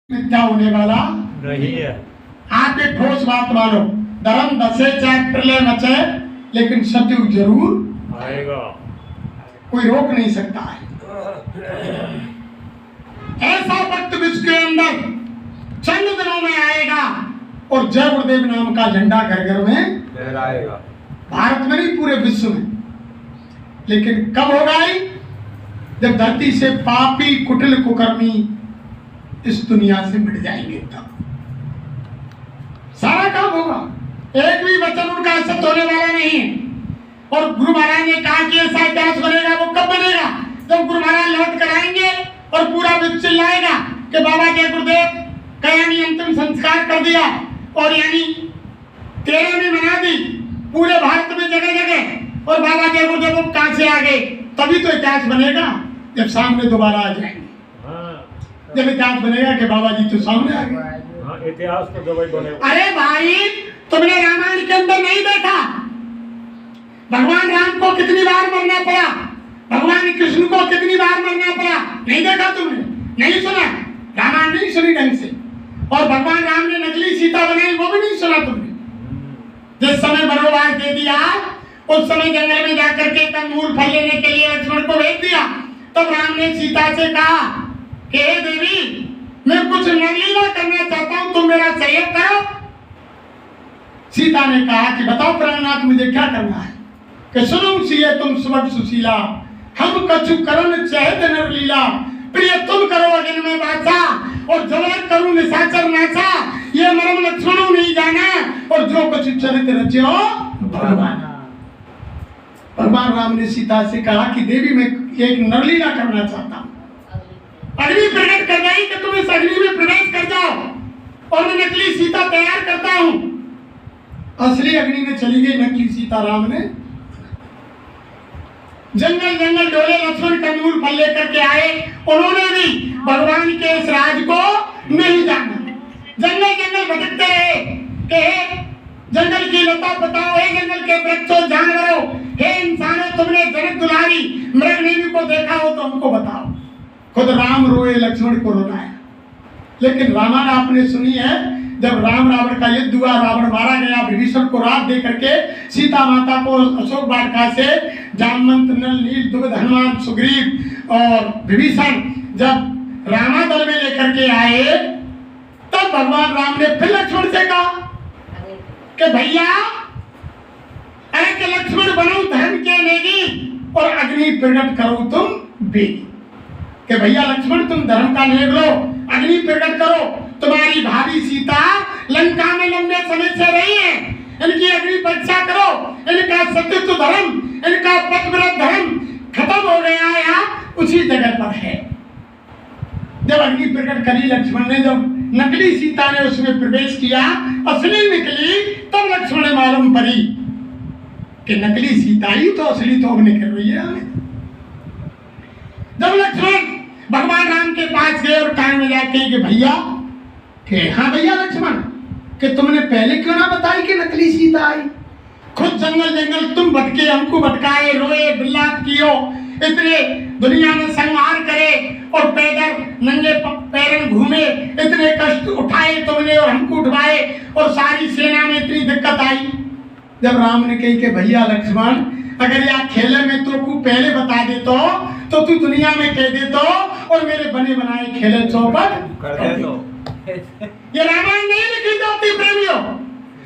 मिथ्या होने वाला नहीं है। आप एक ठोस बात मानो, धर्म धसे चाहे प्रलय मचे, लेकिन सतयुग जरूर आएगा, कोई रोक नहीं सकता है। ऐसा वक्त विश्व के अंदर चंद दिनों में आएगा और जय गुरुदेव नाम का झंडा घर घर में लहराएगा, भारत में नहीं पूरे विश्व में। लेकिन कब होगा ही? जब धरती से पापी कुटिल कुकर्मी इस दुनिया से मिट जाएंगे, तब सारा काम होगा। एक भी वचन उनका असत होने वाला नहीं है। और गुरु महाराज ने कहा कि ऐसा इतिहास बनेगा, वो कब बनेगा? जब गुरु महाराज लौट कर आएंगे और पूरा विश्व चिल्लाएगा कि बाबा के गुरुदेव का यानी अंतिम संस्कार कर दिया और यानी 13वीं मना दी पूरे भारत में जगह जगह, और बाबा के गुरुदेव कहां से आ गए? तभी तो इतिहास बनेगा जब सामने दोबारा आ जाएंगे। जब इतिहास बनेगा कि बाबा जी तो सामने आ गए। इतिहास तो दवाई बनेगा। अरे भाई, तुमने रामायण के अंदर नहीं देखा भगवान राम को कितनी बार मरना पड़ा, भगवान कृष्ण को कितनी बार मरना पड़ा? नहीं देखा तुमने? नहीं सुना? रामायण नहीं सुनी ढंग से। और भगवान राम ने नकली सीता बनाई, वो भी नहीं सुना तुमने। जिस समय वनवास दे दिया उस समय जंगल में जाकर के कंदमूल फल लेने के लिए लक्ष्मण को भेज दिया। तब राम ने सीता से कहा कि हे देवी, मैं कुछ नगलीला करना चाहता हूं, तुम मेरा सहयोग करो। सीता ने कहा कि बताओ प्राणनाथ, मुझे क्या करना है? कि सुनो सिए तुम सुबह सुशीला, हम कछु करन चहत नर लीला, प्रिय तुम करो अग्नि में बाचा, और जवान करूं निशाचर नाचा, ये मरम लक्ष्मणों नहीं जाना, और जो कुछ चरित रचो भगवान। भगवान राम ने सीता से कहा कि देवी, मैं एक नरलीला करना चाहता हूं, अग्नि प्रकट कर गई कि तुम इस अग्नि में प्रवेश कर जाओ, और मैं नकली सीता तैयार करता हूं। असली अग्नि में चली गई नकली सीता। राम ने जंगल जंगल डोले, लक्ष्मण कंदमूल फल लेकर के आए। उन्होंने भी भगवान के इस राज को नहीं जाना। जंगल जंगल भटकते रहे कि जंगल की लता बताओ, हे जंगल के वृक्षों जानवरों, हे इंसानों, तुमने जनक दुलारी मृगनेमी को देखा हो तो हमको बताओ। खुद राम रोए, लक्ष्मण को रुलाया। लेकिन रामायण आपने सुनी है, जब राम रावण का युद्ध हुआ, रावण मारा गया, विभीषण को रात दे करके सीता माता को अशोक वाटिका से जामवंत, नल, नील, दुर्गध, हनुमान, सुग्रीव और विभीषण जब रामादल में लेकर के आए, तब भगवान राम ने फिर लक्ष्मण से कहा कि भैया, अरे कि लक्ष्मण बनो धर्म के नेगी, और अग्नि प्रकट करो तुम बेगी। कि भैया लक्ष्मण, तुम धर्म का नेग लो, अग्नि प्रकट करो। तुम्हारी भाभी सीता लंका में लंबे समय से रही है, इनकी अग्नि परीक्षा करो। इनका सत्यत्व धर्म, इनका पतिव्रत धर्म खत्म हो गया है, यहाँ उसी जगह पर है। जब अग्नि प्रकट करी लक्ष्मण ने, जब नकली सीता ने उसमें प्रवेश किया, असली निकली, तब लक्ष्मण ने मालूम पड़ी कि नकली सीता ही तो असली तो अब निकल रही है हमें। जब लक्ष्मण भगवान राम के पास गए और कान में जाके कि भैया, कि हाँ भैया लक्ष्मण, कि तुमने पहले क्यों ना बताई कि नकली सीता आई? खुद जंगल जंगल तुम भटके, हमको भटकाए, रोए, बिलाप कियो, इतने दुनिया में संहार करे, और पैदल नंगे पैरन घूमे, इतने कष्ट उठाए तुमने और हमको उठवाए, और सारी सेना में इतनी दिक्कत आई। जब राम ने कही कि भैया लक्ष्मण, अगर यह खेले में तो को पहले बता दे तो तू दुनिया में कह दे तो, और मेरे बने बनाए खेले चौपट कर दे तो। ये रामायण नहीं लिखी जाती प्रेमियों।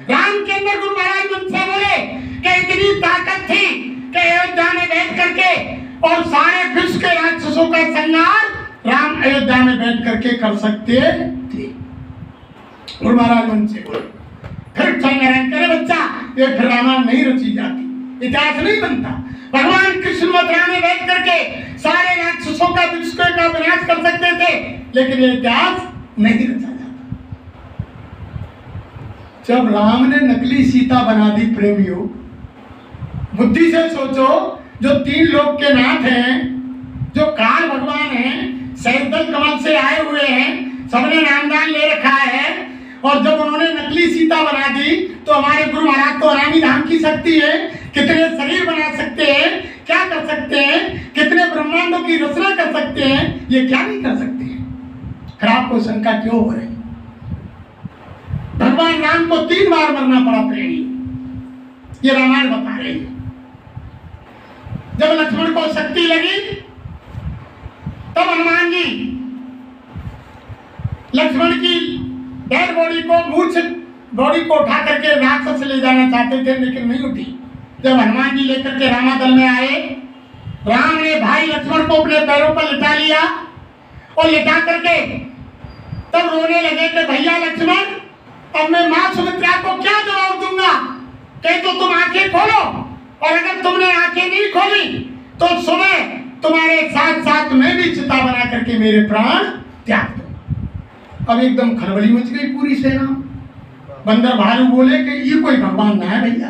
राम के अंदर गुरु महाराज मुझसे बोले कि इतनी ताकत थी कि अयोध्या में बैठ करके और सारे विश्व के राक्षसों का संहार राम अयोध्या में बैठ करके कर सकते थे। गुरु महाराज मुझसे बोले, फिर चंद्रनारायण करे बच्चा, ये फिर रामायण नहीं रची जाती, इतिहास नहीं बनता। भगवान कृष्ण मथुरा में बैठ करके सारे राक्षसों का विश्व का विनाश कर सकते थे, लेकिन ये इतिहास नहीं रचा जाता। जब राम ने नकली सीता बना दी प्रेमियों, बुद्धि से सोचो, जो 3 लोक के नाथ हैं, जो काल भगवान हैं, सैदल कमल से आए हुए हैं, सबने नामदान ले रखा है, और जब उन्होंने नकली सीता बना दी तो हमारे गुरु महाराज तो रानी धाम की शक्ति है, कितने शरीर बना सकते हैं, क्या कर सकते हैं, कितने ब्रह्मांडों की रचना कर सकते हैं, ये क्या नहीं कर सकते हैं। फिर आपको शंका क्यों हो रही? भगवान राम को 3 बार मरना पड़ा प्रेमी, ये रामायण बता रही है। जब लक्ष्मण को शक्ति लगी तब हनुमान जी लक्ष्मण की डेड बॉडी को, मूर्छित बॉडी को उठा करके राक्षस ले जाना चाहते थे, लेकिन नहीं उठी। जब हनुमान जी लेकर के रामादल में आए, राम ने भाई लक्ष्मण को अपने पैरों पर लिटा लिया और लिटा करके तब रोने लगे कि भैया लक्ष्मण, अब मैं मां सुमित्रा को क्या जवाब दूंगा? कहे तो तुम आंखें खोलो, और अगर तुमने आंखें नहीं खोली तो सुबह तुम्हारे साथ साथ मैं भी चिता बना करके मेरे प्राण त्याग दूं। अब एकदम खलबली मच गई पूरी सेना। बंदर भालू बोले कि ये कोई भगवान ना है भैया।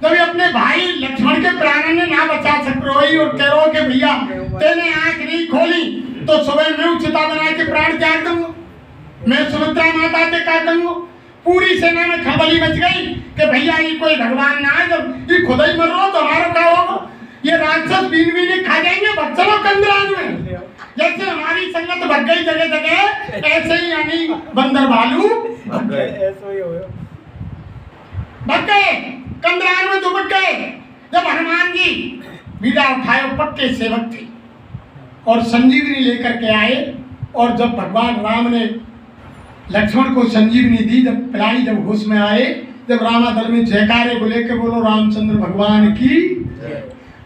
जब अपने भाई लक्ष्मण के प्राणों ने ना बचा सक रोई और कह रो कि भैया तेने आंख नहीं खोली तो सुबह मैं चिता बना के प्राण त्याग दूंगा, मैं सुमित्रा माता के काट दूंगा। पूरी सेना में खलबली मच गई कि भैया ये कोई भगवान ना है, जब ये खुद ही मर रहा तो हमारा क्या होगा? ये राक्षस बीन बीन खा जाएंगे, बच्चों कंदरान में। जैसे हमारी संगत भग गई जगह जगह, ऐसे ही यानी बंदर भालू भग गए, कंदरान में दुबक गए। जब हनुमान जी बीड़ा उठाए, पक्के सेवक थे और संजीवनी लेकर के आए, और जब भगवान राम ने लक्ष्मण को संजीवनी दी, जब पिलाई, जब होश में आए, जब रामादल में जयकारे बोले के बोलो रामचंद्र भगवान की,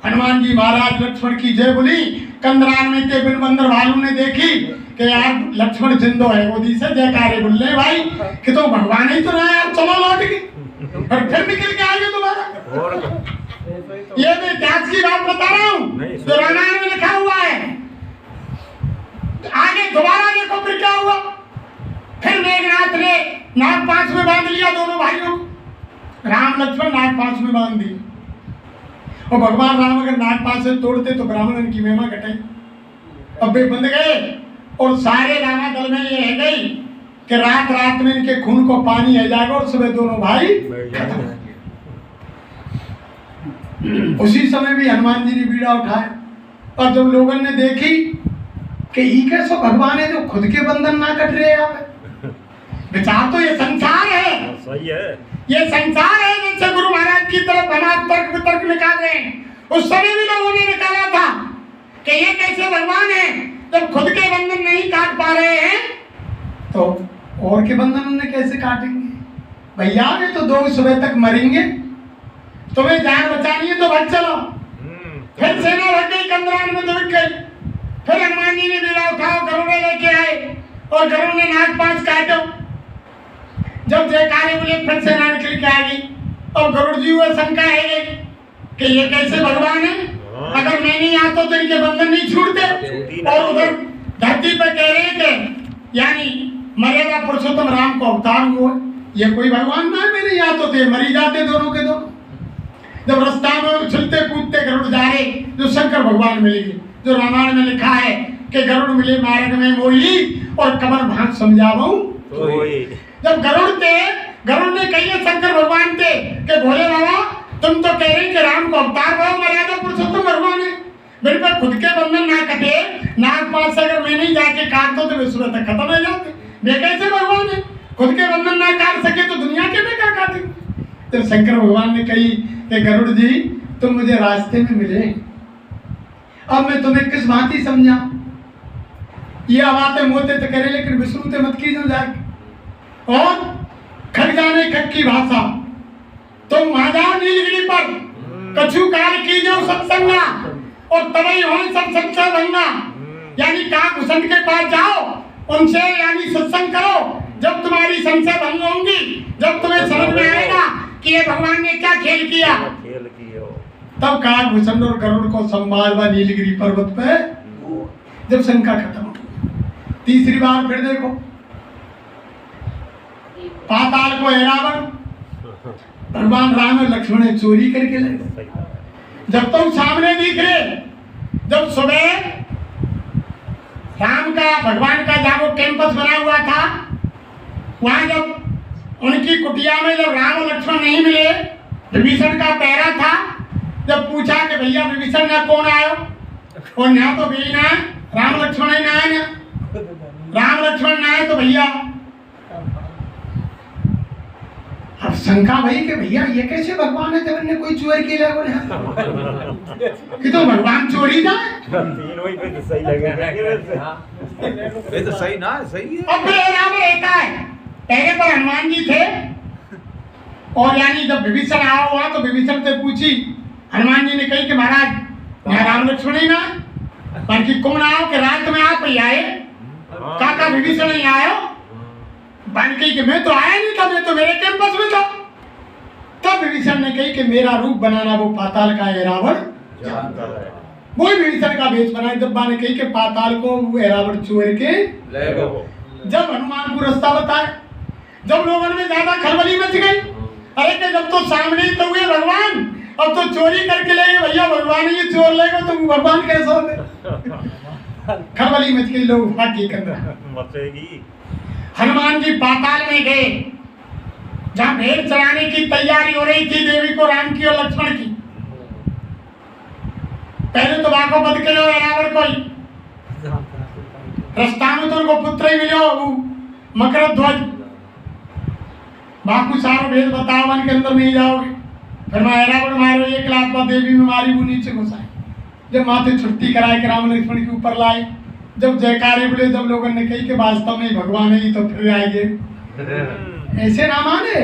हनुमान जी महाराज लक्ष्मण की जय बोली। कंदरान में के बिन बंदर भालू ने देखी कि यार लक्ष्मण जिंदो है, गोदी से जयकारे बोल रहे भाई कि तो भगवान ही तो ना यार, चलो लौट के, और फिर निकल के आगे दोबारा। ये मैं इतिहास की बात बता रहा हूँ जो रामायण में लिखा हुआ है। आगे दोबारा देखो फिर क्या हुआ। फिर मेघनाथ ने नागपाश में बांध लिया दोनों भाइयों को, राम लक्ष्मण नागपाश में बांध दिए। और भगवान राम अगर नागपाश से तोड़ते तो ब्राह्मण की महिमा घटे। अब वे बंध गए और सारे रामादल में ये रह गई कि रात रात में इनके खून को पानी है जाएगा और सुबह दोनों भाई खत्म। उसी समय भी हनुमान जी ने बीड़ा उठाया, और जब लोगों ने देखी कि ये कैसा भगवान है जो खुद के बंधन ना कट रहे आप, विचार तो ये संसार है, सही है, ये संसार है। जैसे गुरु महाराज की तरफ हम आप तर्क वितर्क निकाल रहे हैं, उस समय भी लोगों ने निकाला था कि ये कैसे भगवान है जब खुद के बंधन नहीं काट पा रहे हैं तो और के बंधन उन्हें कैसे काटेंगे? भैया ये तो 2 सुबह तक मरेंगे, तुम्हें जान बचानी है तो भग चलो। फिर सेना भग गई, कंदरान में दुबक गई। फिर हनुमान जी ने बीड़ा उठाओ, गरुड़ लेके आए और गरुड़ ने नागपाश काटो। जब जयकारे बोले फिर सेना निकल के आ गई, और गरुड़ जी हुए शंका है कि ये कैसे भगवान है, अगर मैं नहीं आता तो इनके बंधन नहीं छूटते। और उधर धरती पर कह रहे कि यानी मर्यादा पुरुषोत्तम राम को अवतार हुआ, ये कोई भगवान ना है, मैं नहीं आता तो मरी जाते दोनों के दोनों। जब रास्ता में उछलते कूदते गरुड़ जा रहे, जो शंकर भगवान मिले, जो रामायण में लिखा है कि गरुड़ मिले मार्ग में मोही और कमर भाग समझाऊं। जब गरुड़ ने कही शंकर भगवान थे कि भोले बाबा तुम तो कह रहे कि राम को अवतार भाव मर्यादा पुरुषोत्तम भगवान है, मेरे पे खुद के बंधन ना कटे, नागपाश से अगर मैं नहीं जाके काटता तो वे सुबह तक खत्म हो जाते, वे कैसे भगवान है? खुद के बंधन ना काट सके तो दुनिया के में क्या काटेंगे? तो शंकर भगवान ने कही कि गरुड़ जी तुम मुझे रास्ते में मिले, अब मैं तुम्हें किस भांति समझा? ये बातें मोते तो करे लेकिन विष्णुते मत कीजिए जाके, और खग जाने खग की भाषा तुम महाजाओ नीलगिरी पर कछु काल की जो सत्संगा और तबई हो सब सच्चा बनना, यानी काक भूषण के पास जाओ, उनसे यानी सत्संग करो। जब तुम्हारी संशय भंग होंगी, जब तुम्हें समझ में आएगा कि ये भगवान ने क्या खेल किया, तब काक भूषण और गरुड़ को संभालवा नीलगिरी पर्वत पे जब शंका खत्म हो। तीसरी बार फिर देखो, पाताल को रावण, भगवान राम और लक्ष्मण ने चोरी करके ले गए। जब तुम सामने दिख रहे, जब सुबह राम का भगवान का जहाँ वो कैंपस बना हुआ था, वहां जब उनकी कुटिया में जब राम और लक्ष्मण नहीं मिले, विभीषण का पहरा था। जब पूछा कि भैया विभीषण ना कौन आयो, और ना तो भी ना राम लक्ष्मण ही ना है ना, राम लक्ष्मण ना है तो भैया अब शंका भाई कि भैया ये कैसे भगवान है जब इनने कोई चोरी की ले बोले कि तो भगवान चोरी जाए तीन वही पे तो सही लगेगा ये तो सही ना सही है। अब फिर राम रहता है पहले पर हनुमान जी थे और यानी जब विभीषण आया हुआ तो विभीषण से पूछी हनुमान जी ने कही कि महाराज यहाँ राम लक्ष्मण ही ना बाकी कौन आओ कि रात में आप ही आए काका विभीषण ही आयो बन कही कि मैं तो आया नहीं था मैं तो मेरे कैंपस में था। तब विभीषण ने कही कि मेरा रूप बनाना वो पाताल का है रावण जानता है वही विभीषण का भेष बनाए जब ने कही कि पाताल को वो रावण चोर के ले लो। जब हनुमान को रास्ता बताए जब लोगों में ज्यादा खलबली मच गई अरे कि जब तो सामने ही तो हुए भगवान अब तो चोरी करके ले गए भैया भगवान ये चोर लेगा तो भगवान कैसे होंगे खलबली मच गई लोग फाटी कर मचेगी। हनुमान जी पाताल में गए जहां भेड़ चराने की तैयारी हो रही थी देवी को राम की और लक्ष्मण की पहले तो बाको बद के लो रावण को रास्ता में तो उनको पुत्र ही मिलो मकर ध्वज बाकू सारो भेद बताओ वन के अंदर नहीं जाओगे फिर मैं रावण मारो 1 लाख पर देवी में मारी वो नीचे घुसाए जब माथे छुट्टी कराए कि राम लक्ष्मण के ऊपर लाए जब जयकारे बोले जब लोगों ने कही कि वास्तव में भगवान है तो फिर आएंगे ऐसे ना माने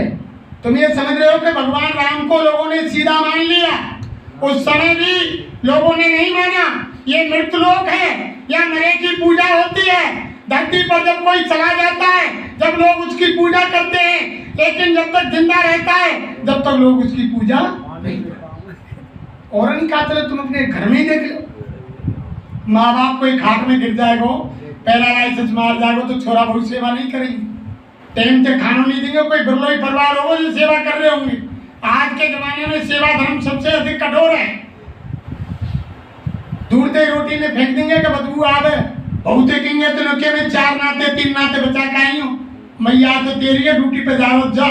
तुम ये समझ रहे हो कि भगवान राम को लोगों ने सीधा मान लिया उस समय भी लोगों ने नहीं माना ये मृत लोक है या मरे की पूजा होती है धरती पर जब कोई चला जाता है जब लोग उसकी पूजा करते हैं लेकिन जब तक जिंदा रहता है जब तक लोग उसकी पूजा नहीं करते और नहीं कहा चले तुम अपने घर में ही देख लो माँ बाप कोई खाट में गिर जाएगा पैरालाइसिस मार जाएगा तो छोरा बहुत सेवा नहीं करेंगे टाइम से खाना नहीं देंगे कोई बिरलोई परिवार होगा जो सेवा कर रहे होंगे आज के जमाने में सेवा धर्म सबसे अधिक कठोर है दूर से रोटी में फेंक देंगे कि बदबू आवे बहुत देखेंगे तो नुके में 4 नाते 3 नाते बचा के आई हूँ मैया तो तेरी है ड्यूटी पे जाओ जा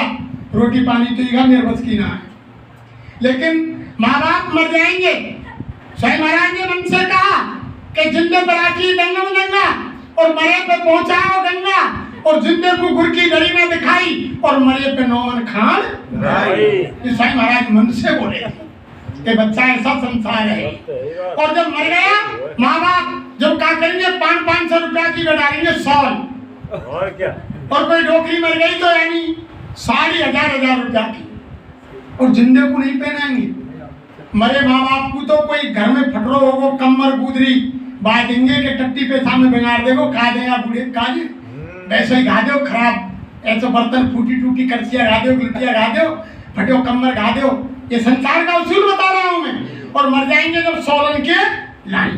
रोटी पानी तो इगा मेरे बस की ना है लेकिन माँ बाप मर जाएंगे स्वयं महाराज ने मन से कहा कि जिंदे पर आकी दंगा दंगा और मरे पे पहुंचाओ गंगा और जिंदे को गुर की गली में दिखाई और मरे पे नौमन खान ये स्वयं महाराज मन से बोले कि बच्चा ऐसा संसार है और जब मर गया माँ बाप जब क्या करेंगे 500 रुपया की डालेंगे सॉल और क्या और कोई डोकरी मर गई तो यानी 1000 रुपया की और जिंदे को नहीं पहनाएंगे मरे माँ बाप को तो कोई घर में फटरो होगो कमर गुदरी बाय देंगे कि टट्टी पे सामने बिगाड़ देगो खा देगा बूढ़े काज वैसे ही गा दो खराब ऐसे बर्तन फूटी टूटी करसिया गा दो लुटिया गा दो फटो कमर गा दो ये संसार का उसूल बता रहा हूँ मैं और मर जाएंगे जब सोलन के लाइन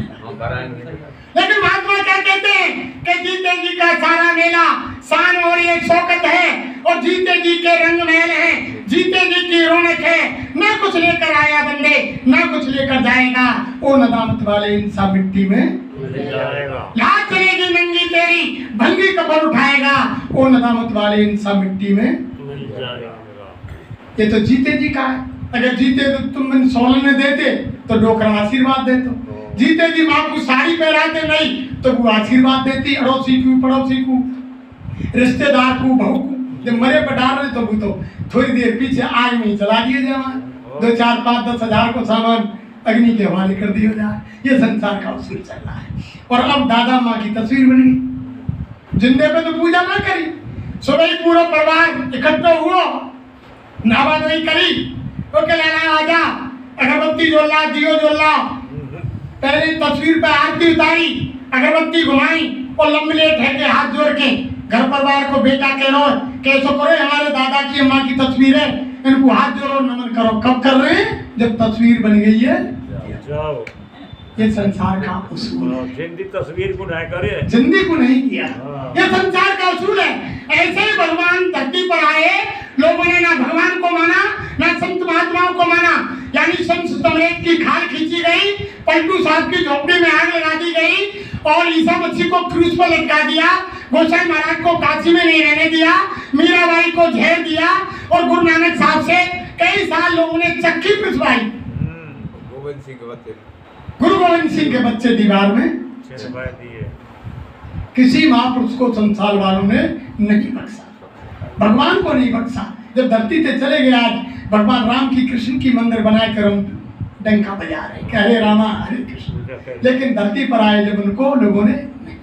लेकिन महात्मा क्या कहते हैं कि जीते जी का सारा मेला शान और ये शौकत है और जीते जी के रंग महल है जीते जी की रौनक है ना कुछ लेकर आया बंदे ना कुछ लेकर जाएगा ओ नदामत वाले इंसान मिट्टी में लाज चलेगी नंगी तेरी भंगी कपड़ उठाएगा ओ नदामत वाले इंसान मिट्टी में ये तो जीते जी का है अगर जीते तो तुम सोलन में देते तो डोकरा आशीर्वाद देते जीते जी माँ को साड़ी पहनाते नहीं तो वो आशीर्वाद देती अड़ोसी को पड़ोसी को रिश्तेदार को बहू को जब मरे पर डाल रहे तो वो तो थोड़ी देर पीछे आग में चला दिए जाए 2, 4, 5, 10 हजार को सामान अग्नि के हवाले कर दिया जाए ये संसार का उसूल चल रहा है और अब दादा माँ की तस्वीर बन गई जिंदे पे तो पूजा ना करी सुबह ही पूरा परिवार इकट्ठा हुआ नावा नहीं करी तो क्या लाला आजा अगरबत्ती जोला दियो जोला पहले तस्वीर पे आरती उतारी अगरबत्ती घुमाई और लंबे ठेके हाथ जोड़ के घर परिवार को बेटा कह रो कैसे करो हमारे दादा की अम्मा की तस्वीर है इनको हाथ जोड़ो नमन करो कब कर रहे हैं जब तस्वीर बन गई है जाओ ये संसार का उसूल है जिंदी तस्वीर को नहीं करे जिंदगी को नहीं किया ये संसार का उसूल है ऐसे ही भगवान धरती पर आए लोगों ने ना भगवान को माना ना संत महात्माओं को माना यानी संत सम्राट की खाल खींची गई पलटू साहब की झोपड़ी में आग लगा दी गई और ईसा मसीह को क्रूस पर लटका दिया गोसाई महाराज को काशी में नहीं रहने दिया मीराबाई को झेल दिया और गुरु नानक साहब से कई साल लोगों ने चक्की पिसवाई गोविंद सिंह के बच्चे गुरु गोविंद सिंह के बच्चे दीवार में किसी महापुरुष को संसार वालों ने नहीं बख्शा, भगवान को नहीं बख्शा। जब धरती पे चले गए, आज भगवान राम की कृष्ण की मंदिर बनाकर हम डंका बजा रहे कि हरे रामा हरे कृष्ण, लेकिन धरती पर आए जब उनको लोगों ने नहीं।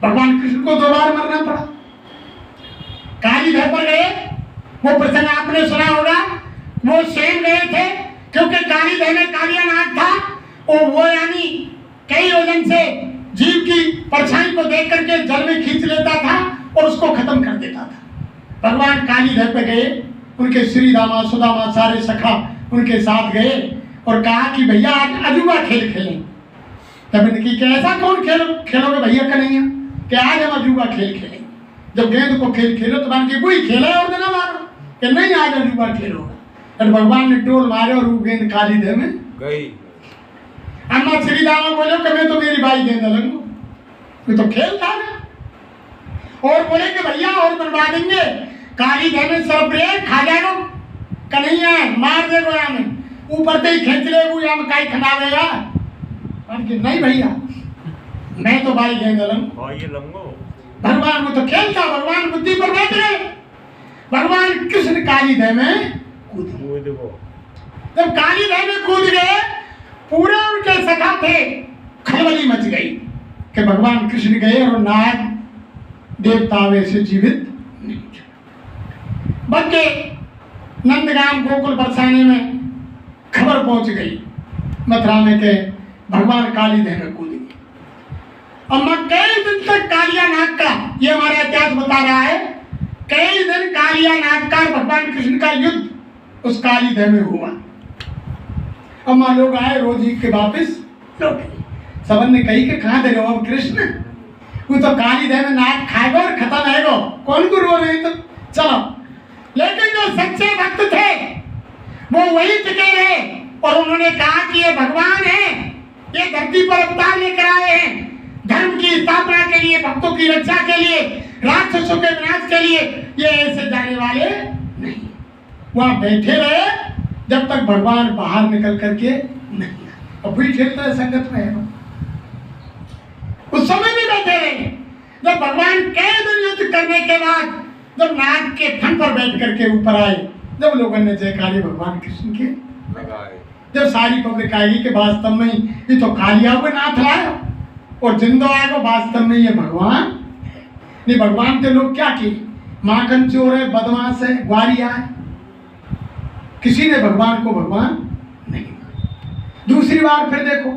भगवान कृष्ण को 2 बार मरना पड़ा। काली घर पर गए, वो प्रसंग आपने सुना होगा। वो सेम गए थे क्योंकि काली घर में कालिया नाग था, और वो यानी कई योजन से जीव की परछाई को देख करके जल में खींच लेता था और उसको खत्म कर देता था। भगवान काली घर पे गए, उनके श्री दामा सुदामा सारे सखा उनके साथ गए और कहा कि भैया आज अजूबा खेल खेलें। तब इनकी कि ऐसा कौन खेलोगे भैया कन्हैया, कि आज हम अजूबा खेल खेलें। जब गेंद को खेल खेलो तो मान के कोई खेला और देना मारो कि नहीं आज अजूबा खेल होगा। और भगवान ने टोल मारे और वो गेंद काली देह में गई। अम्मा श्री दामा बोले कि मैं तो मेरी बाई गेंद लगूं, मैं तो खेल था ना। और बोले कि भैया और बनवा देंगे, काली देह में सब खा जाएगा कन्हैया, मार देगो या में ऊपर से ही खींच ले या में काई खंडावेगा। नहीं भैया मैं तो बाई गेंद लगूं। हाँ ये लंगो भगवान को तो खेल था, भगवान बुद्धि पर बैठ गए। भगवान कृष्ण काली देह में कूद गए। जब काली देह में कूद गए, पूरे उनके सखा थे, खलबली मच गई कि भगवान कृष्ण गए और नाग देवता वैसे जीवित नहीं। बच्चे नंदगाम गोकुल बरसाने में खबर पहुंच गई मथुरा में के भगवान काली देह में कूद गए। अम्मा कई दिन तक कालिया नाग का, ये हमारा इतिहास बता रहा है, कई दिन कालिया नाग का भगवान कृष्ण का युद्ध उस काली देह में हुआ। अम्मा लोग आए रोज ही के वापिस लौटे। सबन ने कही कि कहाँ दे रहे हो अब कृष्ण, वो तो काली देह में नाग खाएगा और खत्म है गो, कौन को रो रहे तो चलो। लेकिन जो सच्चे भक्त थे वो वही टिके रहे और उन्होंने कहा कि ये भगवान है, ये धरती पर अवतार लेकर आए हैं धर्म की स्थापना के लिए, भक्तों की रक्षा के लिए, राक्षसों के विनाश के लिए, ये ऐसे जाने वाले नहीं। वहां बैठे रहे जब तक भगवान बाहर निकल करके नहीं। और फिर खेलते है संगत में है, उस समय भी बैठे रहे। जब भगवान कई दिन युद्ध करने के बाद जब नाग के फन पर बैठ करके ऊपर आए, जब लोगों ने जयकारे भगवान कृष्ण के लगाए, जब सारी पब्लिक आएगी कि वास्तव में ये तो कालिया हुए नाथ लाया और जिंदो आएगा, वास्तव में ये भगवान नहीं। भगवान के लोग क्या किए, माखन चोर है, बदमाश है, ग्वारिया है, किसी ने भगवान को भगवान नहीं। दूसरी बार फिर देखो,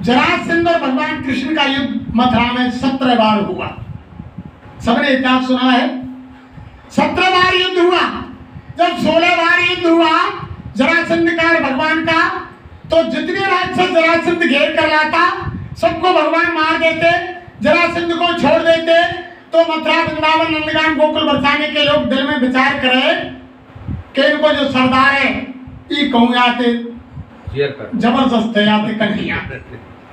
जरासंध और भगवान कृष्ण का युद्ध मथुरा में 17 बार हुआ। सबने इतिहास सुना है, 17 बार युद्ध हुआ। जब 16 बार युद्ध हुआ जरासंध का और भगवान का, तो जितने राक्षस जरासंध घेर कर लाता सबको भगवान मार देते, जरासंध को छोड़ देते। तो मथुरा वृंदावन नंदगाम गोकुल बरसाने के लोग दिल में विचार करे कि इनको जो सरदार है ये कहूँ आते जबरदस्त है, आते कन्हैया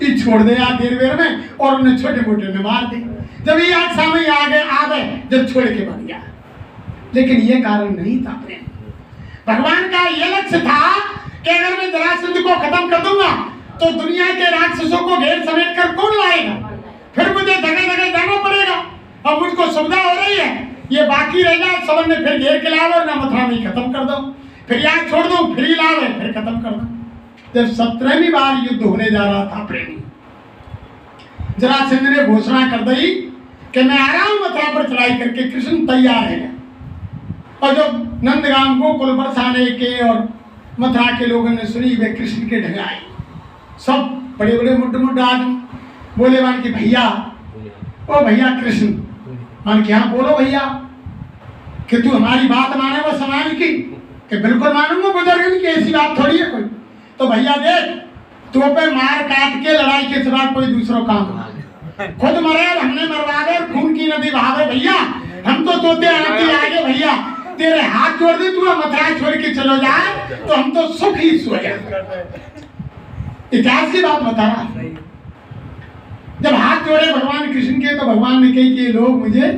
ये छोड़ दे यार देर वेर में, और उन्हें छोटे मोटे में मार दे। जब ये आज सामने आ गए जब छोड़ के बन गया। लेकिन ये कारण नहीं था प्रेम, भगवान का ये लक्ष्य था कि अगर मैं जरासंध को खत्म कर दूंगा तो दुनिया के राक्षसों को घेर समेट कर कौन लाएगा, फिर मुझे जगह जगह जाना पड़ेगा। अब मुझको सुविधा हो रही है, ये बाकी रह जाए, सबन ने फिर घेर के लाओ और ना मथुरा में खत्म कर दो, फिर यहाँ छोड़ दो, फिर ही लाओ फिर खत्म कर दो। जब 17वीं बार युद्ध होने जा रहा था प्रेमी, जरासंध ने घोषणा कर दी कि मैं आ रहा हूं मथुरा पर चढ़ाई करके, कृष्ण तैयार है। और जब नंदगाम गोकुल बरसाने के और मथुरा के लोगों ने सुनी वे कृष्ण के ढंगाए, सब बड़े बड़े मुड्ढ मुड्ढ आदमी बोले मान कि भैया, ओ भैया कृष्ण, मान कि हाँ बोलो भैया, कि तू हमारी बात माने वो समाज की, कि बिल्कुल मानूंगा बुजुर्ग की, ऐसी बात थोड़ी है कोई। तो भैया देख, तू पे मार काट के लड़ाई के सिवा कोई दूसरा काम, खुद मरे हमने मरवा दे, खून की नदी बहावे भैया, हम तो तोते आगे भैया, तेरे हाथ जोड़ दे, तू मथुरा छोड़ के चलो जाए तो हम तो सुख ही सो जाए। इतिहास की बात बता रहा। जब हाथ जोड़े भगवान कृष्ण के तो भगवान ने कही कि लोग मुझे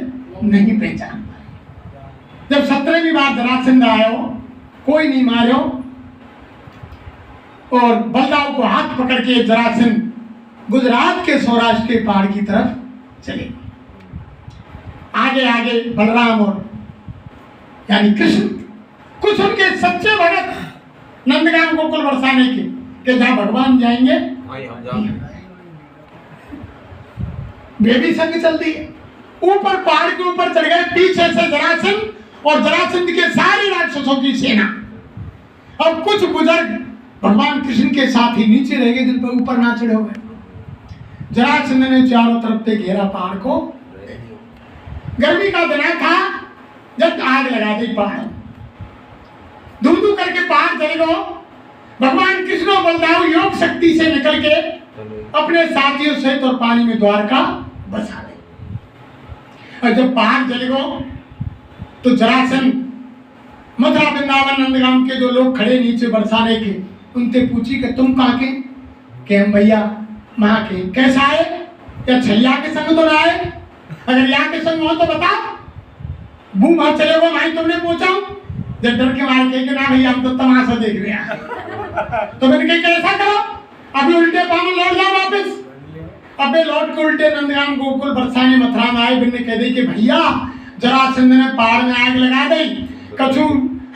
नहीं पहचान पाए। जब 17वीं बार जरासंध आयो, कोई नहीं मारो, और बलदाव को हाथ पकड़ के जरासंध गुजरात के सौराष्ट्र के पहाड़ की तरफ चले। आगे आगे बलराम और यानी कृष्ण, कुछ उनके सच्चे भगत नंदगाम गोकुल बरसाने के, कि जहां भगवान जाएंगे वहीं हम जाएंगे। वे भी संग चल दिए। ऊपर पहाड़ के ऊपर चढ़ गए, पीछे से जरासंध और जरासंध के सारी राक्षसों की सेना। अब कुछ बुजुर्ग भगवान कृष्ण के साथ ही नीचे रह गए, जिन पर ऊपर ना चढ़े हुए। जरासंध ने चारों तरफ से घेरा पहाड़ को। गर्मी का दिन था, जब आग लगा दी पहाड़, धू धू करके पहाड़ जल गए। भगवान कृष्ण और बलदाऊ योग शक्ति से निकल के अपने साथियों सहित और पानी में द्वारका बसा गए। और जब पहाड़ जल गए तो जरासंध मथुरा वृंदावन नंदगाम के जो लोग खड़े नीचे बरसाने के, उनसे पूछी कि तुम कहाँ के? कि हम भैया माँ के। कैसा आए? या छैया के संग तो ना आए? अगर यहाँ के संग हो तो बताओ। बू वहां चले गो, वहीं तुमने पूछा। जब डर के मारे कहे कि ना भैया हम तो तमाशा देख रहे हैं। तो मैंने कहा ऐसा करो, अभी उल्टे पाँव में लौट जाओ वापस। अबे लौट के उल्टे नंदगाम गोकुल बरसाने मथुरा में आए। बिन्ने कह दी कि भैया जरासंध ने पहाड़ में आग लगा दी, कछु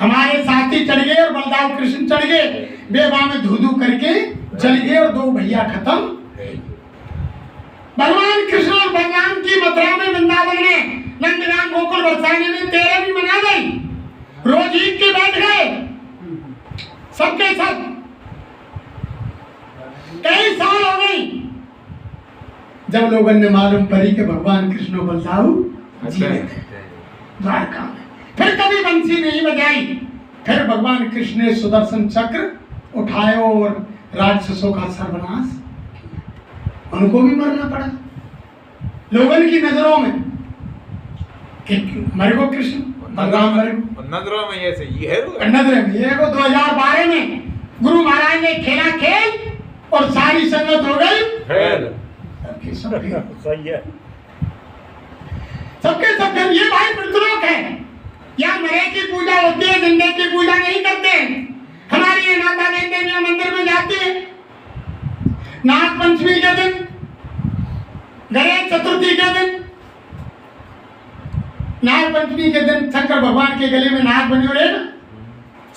हमारे साथी चढ़ गए और बलदाऊ कृष्ण चढ़ गए, बेबा में धू धू करके जल गए और 2 भैया खत्म। भगवान कृष्ण और बलराम की मथुरा में वृंदावन में नंदगाम गोकुल बरसाने में 13 भी मना गई। रोज ईद के बैठ गए सबके सब। कई साल हो गई जब लोगों ने मालूम पड़ी कि भगवान कृष्ण और बलदाऊ जीवित हैं द्वारका में। फिर कभी बंसी नहीं बजाई। फिर भगवान कृष्ण ने सुदर्शन चक्र उठाया और राक्षसों का सर्वनाश, उनको भी मरना पड़ा लोगों की नजरों में। मर गो कृष्ण, बलराम मर गो। नजरों में ऐसे ये है, नजरों में ये को 2012 में गुरु महाराज ने खेला खेल और सारी संगत हो गई फेल। सही है। सबके सब ये भाई मृतलोक है। यहाँ मरे की पूजा होती है, जिंदे की पूजा नहीं करते। हमारी ये माता देवी मंदिर में जाती है नाग पंचमी के दिन, गणेश चतुर्थी के दिन। नाग पंचमी के दिन शंकर भगवान के गले में नाग बनी रहे ना,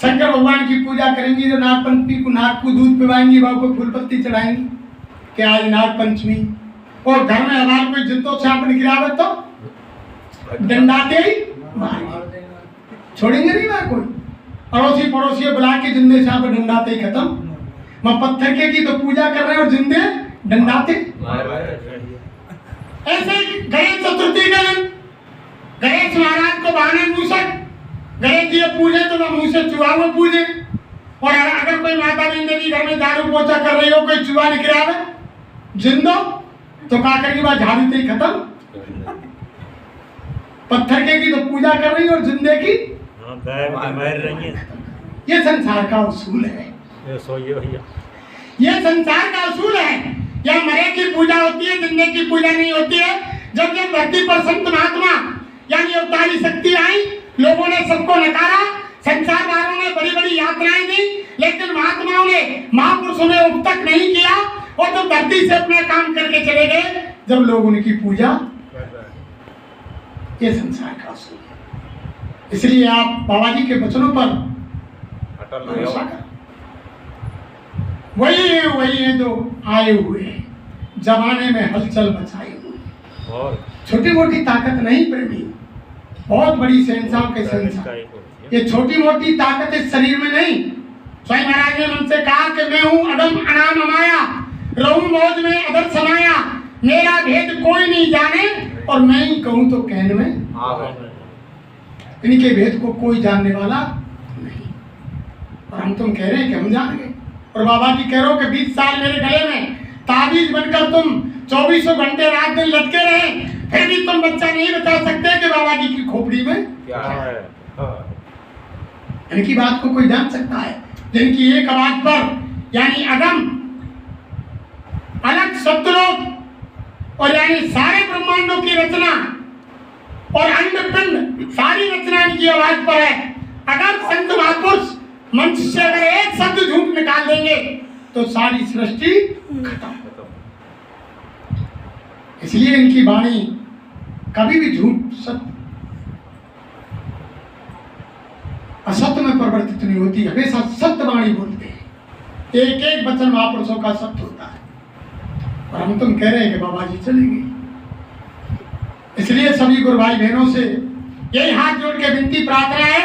शंकर भगवान की पूजा करेंगी। तो नाग पंचमी को नाग को दूध पिवाएंगी, बाबू को फूल पत्ती चढ़ाएंगी कि आज नाग पंचमी। और घर में हमारे कोई जितो सांप गिरावे तो डंडाते ही छोड़ेंगे नहीं वहां कोई। अड़ोसी पड़ोसी बुला के जिंदे सांप डंडाते ही खत्म। वहां पत्थर के की तो पूजा कर रहे हैं और जिंदे डंडाते। ऐसे गणेश चतुर्थी के दिन गणेश महाराज को बहाने मूसक, गणेश जी पूजे तो वह मुंह से चूहा हुआ पूजे। और अगर कोई माता देवी घर में झाड़ू पोछा कर रही हो, कोई चूहा निकरावे जिंदो तो काकर की बात झाड़ू ही खत्म। पत्थर के की तो पूजा कर रही और जिंदे की मार रही है। ये संसार का उसूल है। ये संसार का उसूल है। यहाँ मरे की पूजा होती है, जिंदे की पूजा नहीं होती है। जब जब धरती पर संत महात्मा यानी अवतारी शक्ति आई, लोगों ने सबको नकारा। संसार वालों ने बड़ी बड़ी यात्राएं दी, लेकिन महात्माओं ने महापुरुषों ने अब तक नहीं किया और तो धरती से अपना काम करके चले गए। जब लोग उनकी पूजा, ये संसार का उसूल है। इसलिए आप बाबा जी के वचनों पर भरोसा करें। वही है जो आए हुए हैं, जमाने में हलचल मचाए हुए। छोटी मोटी ताकत नहीं प्रेमी, बहुत बड़ी शहंशाह के शहंशाह। ये छोटी मोटी ताकत इस शरीर में नहीं। स्वयं महाराज ने मुझसे कहा कि मैं हूँ अदम अनाम अमाया, रहूं मौज में अदर समाया, मेरा भेद कोई नहीं जाने और मैं ही कहूँ तो कहने में। इनके भेद को कोई जानने वाला नहीं। और हम तुम कह रहे हैं कि हम जान गए। और बाबा जी कह रहे हो कि 20 साल मेरे गले में ताबीज बनकर तुम 24 घंटे रात दिन लटके रहे, फिर भी तुम बच्चा नहीं बता सकते कि बाबा जी की खोपड़ी में क्या है। इनकी बात को कोई जान सकता है? जिनकी एक आवाज पर यानी अगम अलग सप्तलोक और यानी सारे ब्रह्मांडों की रचना और अंडपिंड सारी रचना इनकी आवाज पर है। अगर संत महापुरुष मंच से अगर एक शब्द झूठ निकाल देंगे तो सारी सृष्टि खत्म। इसलिए इनकी वाणी कभी भी झूठ सत्य असत्य में परिवर्तित नहीं होती, हमेशा सत्य वाणी बोलते हैं। एक एक वचन महापुरुषों का सत्य होता है। और हम तुम कह रहे हैं कि बाबा जी चलेंगे। इसलिए सभी गुरु भाई बहनों से यही हाथ जोड़ के विनती प्रार्थना है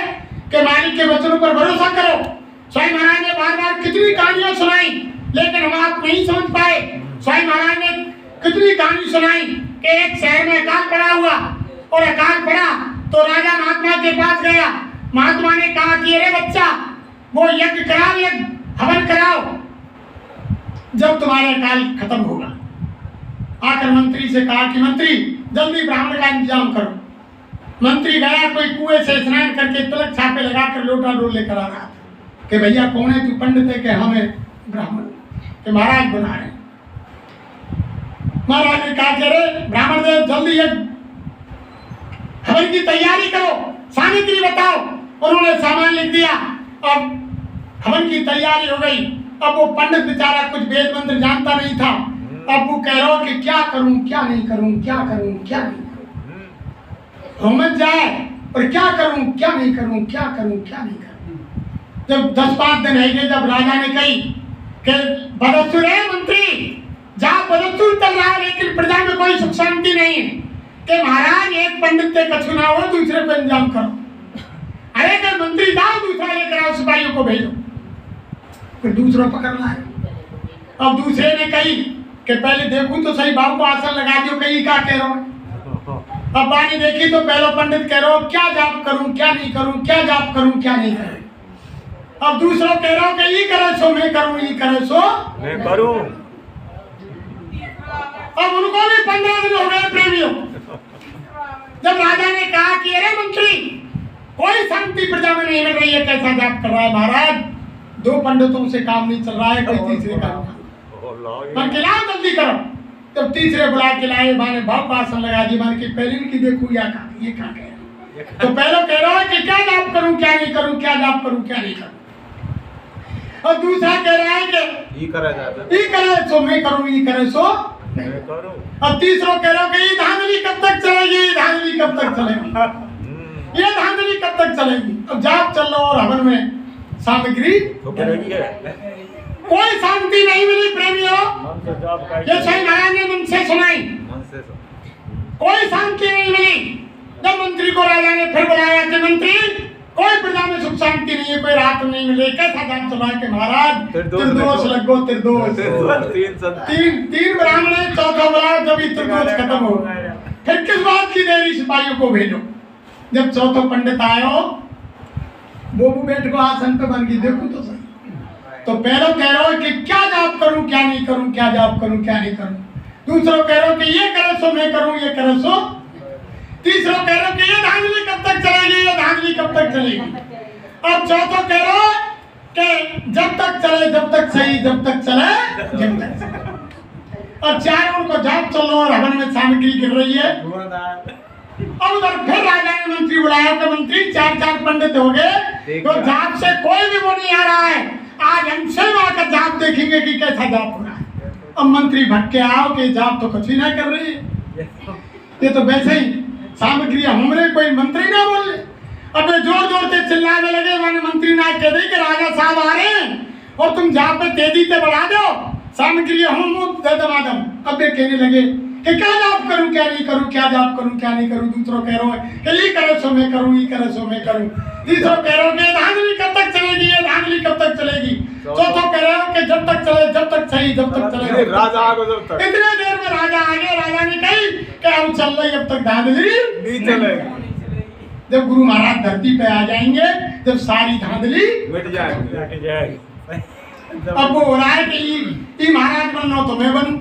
कि मालिक के वचनों पर भरोसा करो। स्वामी महाराज ने बार बार कितनी कहानियां सुनाई, लेकिन हम आप नहीं समझ पाए। स्वामी महाराज ने कितनी कहानी सुनाई कि एक शहर में अकाल पड़ा हुआ, और अकाल पड़ा तो राजा महात्मा के पास गया। महात्मा ने कहा कि अरे बच्चा, वो यज्ञ कराओ, यज्ञ हवन कराओ, जब तुम्हारे अकाल खत्म होगा। आकर मंत्री से कहा कि मंत्री जल्दी ब्राह्मण का इंतजाम करो। मंत्री गया, कोई कुएं से स्नान करके तिलक छापे लगाकर लोटा डोल लेकर आ रहा था कि भैया कौन है तू? पंडित है कि हमें ब्राह्मण के महाराज बुला रहे। महाराज ने कहा कि अरे ब्राह्मण देव जल्दी हवन की तैयारी करो, सामग्री बताओ। उन्होंने सामान लिख दिया। अब हवन की तैयारी हो गई। अब वो पंडित बेचारा कुछ वेद मंत्र जानता नहीं था। अब वो कह रहा कि क्या करूं क्या नहीं करूं, क्या करूं क्या नहीं करूं, समझ जाए और क्या करूं क्या नहीं करूं, क्या करूं क्या नहीं करूं। जब 10-5 दिन है गए, जब राजा ने कही कि बदस्तूर है मंत्री, जहाँ बदस्तूर चल रहा है लेकिन प्रजा में कोई सुख शांति नहीं है, कि महाराज एक पंडित से कछु ना हो, दूसरे को इंतजाम करो। अरे कि मंत्री जाओ दूसरा लेकर आओ, सिपाहियों को भेजो। फिर दूसरा पकड़ना है। अब दूसरे ने कही कि पहले देखूं तो सही, बाबू को आसन लगा दियो, कहीं क्या कह रहा हूं। अब बानी देखी तो पहलो पंडित कह रहा हो क्या जाप करूं क्या नहीं करूं, क्या जाप करूं क्या नहीं करूं। अब दूसरा कह रहा हो कि ये करे सो मैं करूं, ये करे सो मैं करूं। अब उनको भी 15 दिन हो गए प्रेमियों। जब राजा ने कहा कि अरे मंत्री, कोई शांति प्रजा में नहीं मिल रही है, कैसा जाप कर रहा है महाराज? 2 पंडितों से काम नहीं चल रहा है, कोई तीसरे काम पर खिलाओ जल्दी करो। जब तीसरे बुला के लाए, माने भाव का आसन लगा दी, माने कि पहले इनकी देखूं या ये कहा गया। तो पहले कह रहा है कि क्या जाप करूं क्या नहीं करूं, क्या जाप करूं क्या नहीं करूं। और दूसरा कह रहा है कि ये करे सो मैं करूं, ये करे सो मैं करूं। अब तीसरा कह रहा है कि ये धांधली कब तक चलेगी, ये धांधली कब तक चलेगी, ये धांधली कब तक चलेगी। अब जाप चल रहा और हवन में सामग्री कोई शांति नहीं मिली प्रेमियों। ये सही महाराज ने मन से सुनाई, कोई शांति नहीं मिली। जब मंत्री को राजा ने फिर बुलाया कि मंत्री, कोई प्रजा में सुख शांति नहीं है, कोई राहत नहीं मिले, कैसा जाप चला के महाराज? त्रिदोष लगो, त्रिदोष। तीन ब्राह्मण, चौथा बुलाओ, जब त्रिदोष खत्म हो। फिर किस बात की देरी, सिपाहियों को भेजो। जब चौथा पंडित आयो, वो बैठ को आसन पे बन गई, देखो तो सही। तो पहले कह रहा हो कि क्या जाप करूं क्या नहीं करूं, क्या जाप करूं क्या नहीं करूं। दूसरा कह रहा हो कि ये करे सो मैं करूं, ये करे सो। तीसरा कह रहा हो कि ये धांधली कब तक चलेगी, ये धांधली कब तक चलेगी। और चौथा कह रहा हो कि जब तक चले जब तक सही, जब तक चले जब तक सही। और चारों को जाप चल रहा और हवन में सामग्री गिर रही है। अब उधर फिर राजा ने मंत्री बुलाया कि मंत्री 4 पंडित हो गए, तो जाप से कोई भी वो नहीं आ रहा है। आज हमसे आकर जाप देखेंगे कि कैसा जाप हो रहा है। अब मंत्री भटके आओ कि जाप तो कुछ ही ना कर रही है, ये तो वैसे ही सामग्री हमरे, कोई मंत्री ना बोल। अब जोर जोर से चिल्लाने लगे, माने मंत्री ना कह दे कि राजा साहब आ रहे हैं और तुम जाप में तेजी से बढ़ा दो, सामग्री हम दे दमादम। अब ये कहने लगे कि क्या जाप करूं क्या नहीं करूं, क्या जाप करूं क्या नहीं करूं। दूसरा कह रहा है कि ये करे सो मैं करूं, ये करे सो मैं करूं। तीसरा कह रहा हूं कि धांधली कब तक चलेगी, ये धांधली कब तक चलेगी। चौथा कह रहा हूं कि जब तक चले जब तक सही, जब तक चले राजा आगे जब तक। इतने देर में राजा आगे, राजा ने कही कि हम चल रही अब तक धांधली नहीं चलेगी। जब गुरु महाराज धरती पे आ जाएंगे, जब सारी धांधली मिट जाएगी। अब वो हो रहा है कि महाराज बनना तो मैं बनूं,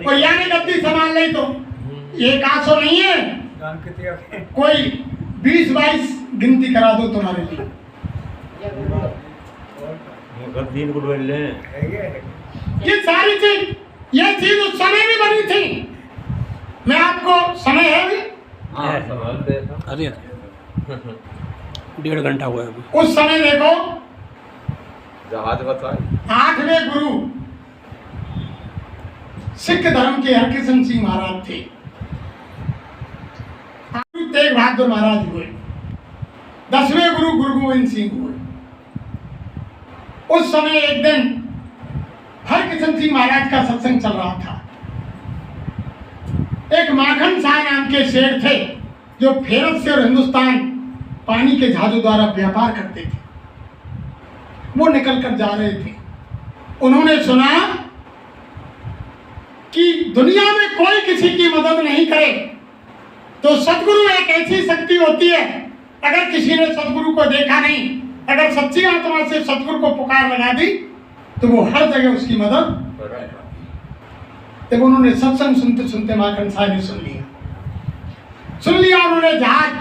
और यानी गद्दी संभाल नहीं तो एक आंसू नहीं है, कोई 20-22 गिनती करा दो तुम्हारे लिए। ये सारी चीज, ये चीज उस समय भी बनी थी। मैं आपको समय है अभी, अरे 1.5 घंटा हुआ है अभी। उस समय देखो जहाज बताए 8वें गुरु सिख धर्म के हरकिशन सिंह महाराज थे। तेग बहादुर महाराज हुए, 10वें गुरु गुरु गोविंद सिंह हुए। उस समय एक दिन हरकिशन सिंह महाराज का सत्संग चल रहा था। एक माखन शाह नाम के शेर थे जो फेरत से और हिंदुस्तान पानी के जहाजों द्वारा व्यापार करते थे। वो निकल कर जा रहे थे। उन्होंने सुना कि दुनिया में कोई किसी की मदद नहीं करे तो सतगुरु एक ऐसी शक्ति होती है, अगर किसी ने सतगुरु को देखा नहीं, अगर सच्ची आत्मा से सतगुरु को पुकार लगा दी तो वो हर जगह उसकी मदद। तब उन्होंने सत्संग सुनते सुनते माखन साहब ने सुन लिया। उन्होंने जहाज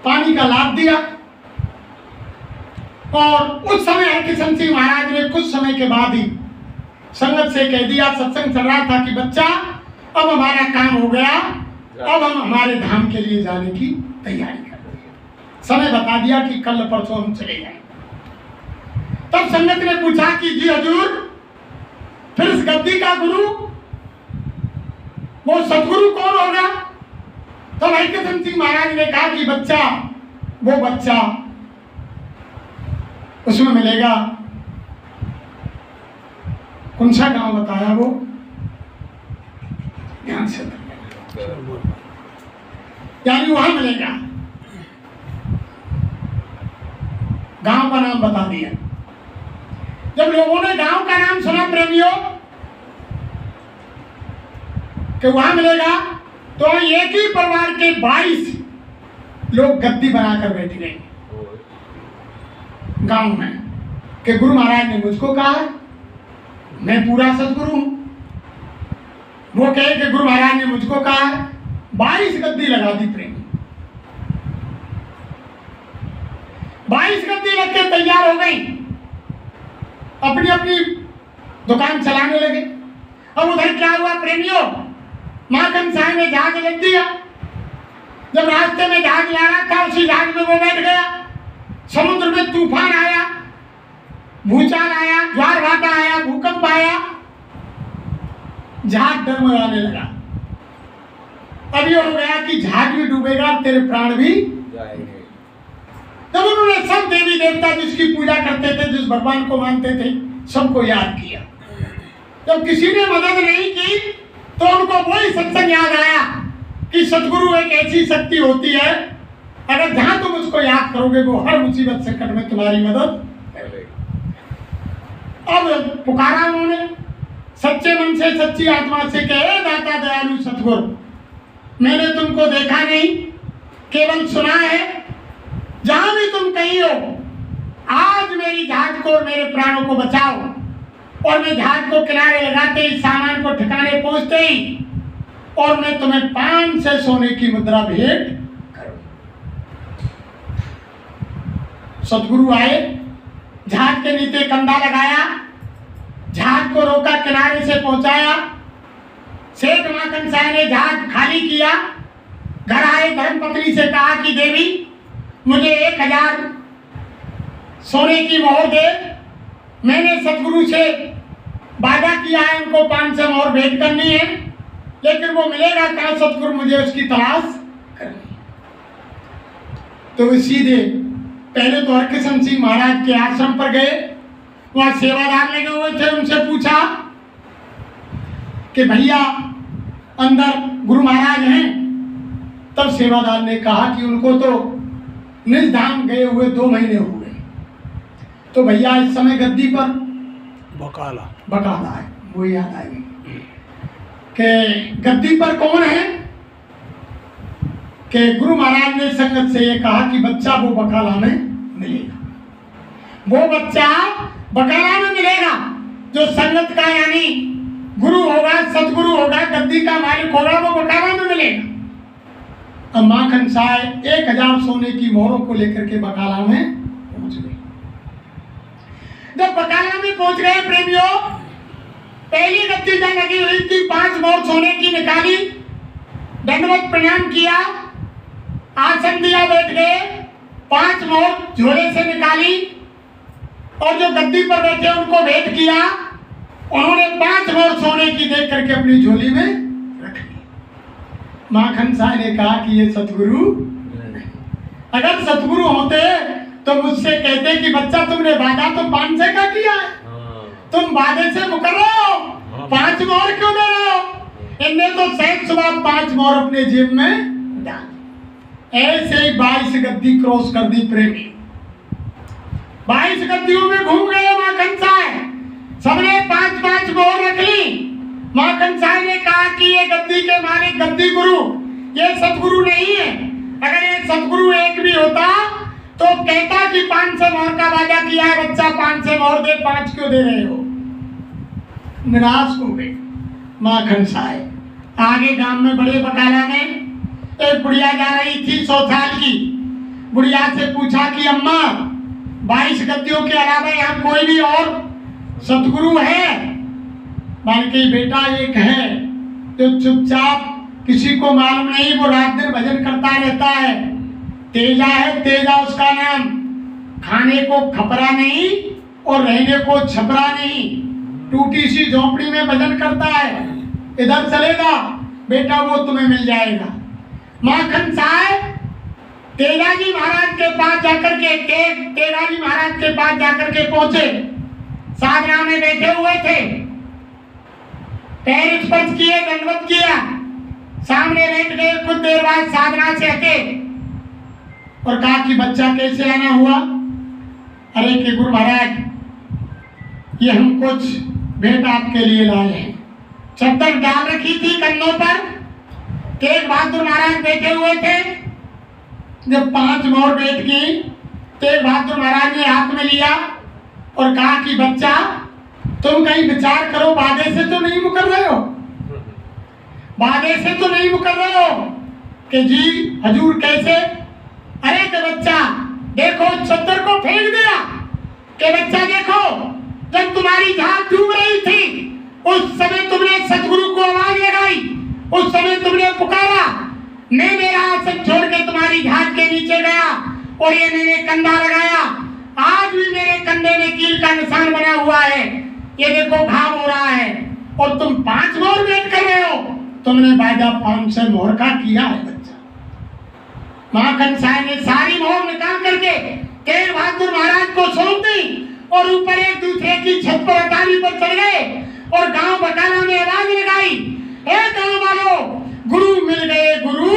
पानी का लाभ दिया और उस समय हरकिशन सिंह महाराज ने कुछ समय के बाद ही संगत से कह दिया, सत्संग चल रहा था कि बच्चा अब हमारा काम हो गया, अब हम हमारे धाम के लिए जाने की तैयारी कर रहे हैं। समय बता दिया कि कल परसों हम चले जाएंगे। तब संगत ने पूछा कि जी हजूर, फिर इस गद्दी का गुरु वो सतगुरु कौन होगा? तब हरकिशन सिंह महाराज ने कहा कि बच्चा, वो बच्चा उसमें मिलेगा। कौन सा गांव बताया वो? ध्यान से, यानी वहां मिलेगा। गांव का नाम बता दिया। जब लोगों ने गांव का नाम सुना प्रेमियों कि वहां मिलेगा, तो एक ही परिवार के 22 लोग गद्दी बनाकर बैठ गए गांव में कि गुरु महाराज ने मुझको कहा है, मैं पूरा सतगुरु हूं। वो कहे कि गुरु महाराज ने मुझको कहा है। 22 गद्दी लगा दी प्रेमी। 22 गद्दी लग के तैयार हो गई, अपनी अपनी दुकान चलाने लगे। अब उधर क्या हुआ प्रेमियों, माखन साहब ने जहाज लग दिया। जब रास्ते में जहाज ला रहा था, उसी जहाज में वो बैठ गया। समुद्र में तूफान आया, भूचाल आया, ज्वार भाटा आया, भूकंप आया, जहाज डगमगाने लगा। अब ये हो गया कि जहाज भी डूबेगा, तेरे प्राण भी जाएंगे। तब उन्होंने सब देवी देवता जिसकी पूजा करते थे, जिस भगवान को मानते थे, सबको याद किया। जब किसी ने मदद नहीं की तो उनको वही सत्संग याद आया कि सतगुरु एक ऐसी शक्ति होती है, अगर जहां तुम उसको याद करोगे वो हर मुसीबत संकट में तुम्हारी मदद करेगा। अब पुकारा उन्होंने सच्चे मन से, सच्ची आत्मा से, कहे दाता दयालु सतगुरु, मैंने तुमको देखा नहीं, केवल सुना है। जहां भी तुम कही हो, आज मेरी जहाज को और मेरे प्राणों को बचाओ। और मैं जहाज को किनारे लगाते ही, सामान को ठिकाने पहुंचते ही, और मैं तुम्हें 5 सोने की मुद्रा भेंट करूं। सतगुरु आए, जहाज के नीचे कंधा लगाया, जहाज को रोका, किनारे से पहुंचाया। सेठ माखन साहब ने जहाज खाली किया। घर आए, धर्मपत्नी से कहा कि देवी मुझे 1000 सोने की मोहर दे। मैंने सतगुरु से वादा किया है, उनको 500 मोहर भेंट करनी है, लेकिन वो मिलेगा कहाँ? सतगुरु, मुझे उसकी तलाश करनी। तो वे सीधे पहले तो हरकिशन सिंह महाराज के आश्रम पर गए। वहां सेवादार लगे हुए थे। उनसे पूछा कि भैया अंदर गुरु महाराज हैं? तब सेवादार ने कहा कि उनको तो निज धाम गए हुए 2 महीने हो गए। तो भैया इस समय गद्दी पर बकाला है। वो याद आई कि गद्दी पर कौन है? कि गुरु महाराज ने संगत से ये कहा कि बच्चा वो बकाला में मिलेगा। वो बच्चा बकाला में मिलेगा जो संगत का यानी गुरु होगा, सतगुरु होगा, गद्दी का मालिक होगा, वो बकाला में मिलेगा। अब माखन साहब 1000 सोने की मोहरों को लेकर के बकाला में पहुंच गए। जब बकाला में पहुंच गए प्रेमियों, पहली गद्दी जब लगी हुई थी, 5 मोहर सोने की निकाली, दंडवत प्रणाम किया, आसन दिया, बैठ गए। 5 मोहर झोले से निकाली और जो गद्दी पर बैठे उनको भेंट किया। उन्होंने 5 मोहर सोने की देख करके अपनी झोली में रख ली। माखन साहब ने कहा कि ये सतगुरु, अगर सतगुरु होते तो मुझसे कहते कि बच्चा तुमने वादा तो 500 का किया है, तुम वादे से मुकर रहे हो, 5 मोहर क्यों दे रहे हो? इनने तो सहज सुबह 5 मोहर अपने जेब में डाल। ऐसे ही 22 गद्दी क्रॉस कर दी प्रेमी। 22 गद्दियों में घूम गए माखन साहब, सबने 5-5 मोहर रख ली। माखन साहब ने कहा कि ये गद्दी के मालिक गद्दी गुरु, ये सतगुरु नहीं है। अगर ये सतगुरु एक भी होता तो कहता कि 500 मोहर का वादा किया है बच्चा, 500 मोहर दे, 5 क्यों दे रहे हो? निराश हो गए माखन साहब। आगे गांव में बड़े बकाला में एक बुढ़िया जा रही थी 100 साल की। बुढ़िया से पूछा कि अम्मा 22 गद्दियों के अलावा यहाँ कोई भी और सतगुरु है? बालकी बेटा एक है जो चुपचाप, किसी को मालूम नहीं, वो रात दिन भजन करता रहता है। तेजा है, तेजा उसका नाम। खाने को खपरा नहीं और रहने को छपरा नहीं, टूटी सी झोपड़ी में भजन करता है। इधर चलेगा बेटा, वो तुम्हें मिल जाएगा। माखन साहब तेजाजी महाराज के पास जाकर के तेजाजी महाराज के पास जाकर के पहुंचे। साधना में बैठे हुए थे, पैर स्पर्श किए, दंडवत किया, सामने बैठ गए। कुछ देर बाद साधना से हटे और कहा कि बच्चा कैसे आना हुआ? अरे कि गुरु महाराज, ये हम कुछ भेंट आपके लिए लाए हैं। चद्दर डाल रखी थी कंधों पर। तेग बहादुर महाराज बैठे हुए थे। जब 5 मोहर भेंट की, तेग बहादुर महाराज ने हाथ में लिया और कहा कि बच्चा, तुम कहीं विचार करो, वादे से तो नहीं मुकर रहे हो? वादे से तो नहीं मुकर रहे हो? कि जी हजूर कैसे? अरे कि बच्चा देखो, चद्दर को फेंक दिया। कि बच्चा देखो, जब तुम्हारी जहाज डूब रही थी उस समय तुमने सतगुरु को आवाज लगाई, उस समय तुमने पुकारा। मैं मेरा आसन छोड़ के तुम्हारी जहाज के नीचे गया और ये मैंने कंधा लगाया। आज भी मेरे कंधे में कील का निशान बना हुआ है, ये देखो घाव हो रहा है। और तुम 5 मोहर भेंट कर रहे हो? तुमने वादा 500 मोहर का किया है बच्चा। माखन साहब ने सारी मोहर निकाल करके तेग बहादुर महाराज को सौंप दी और ऊपर एक दूसरे की छत पर अटारी पर चढ़ गए और गांव बकाला में आवाज लगाई, ए गांव वालों, गुरु मिल गए, गुरु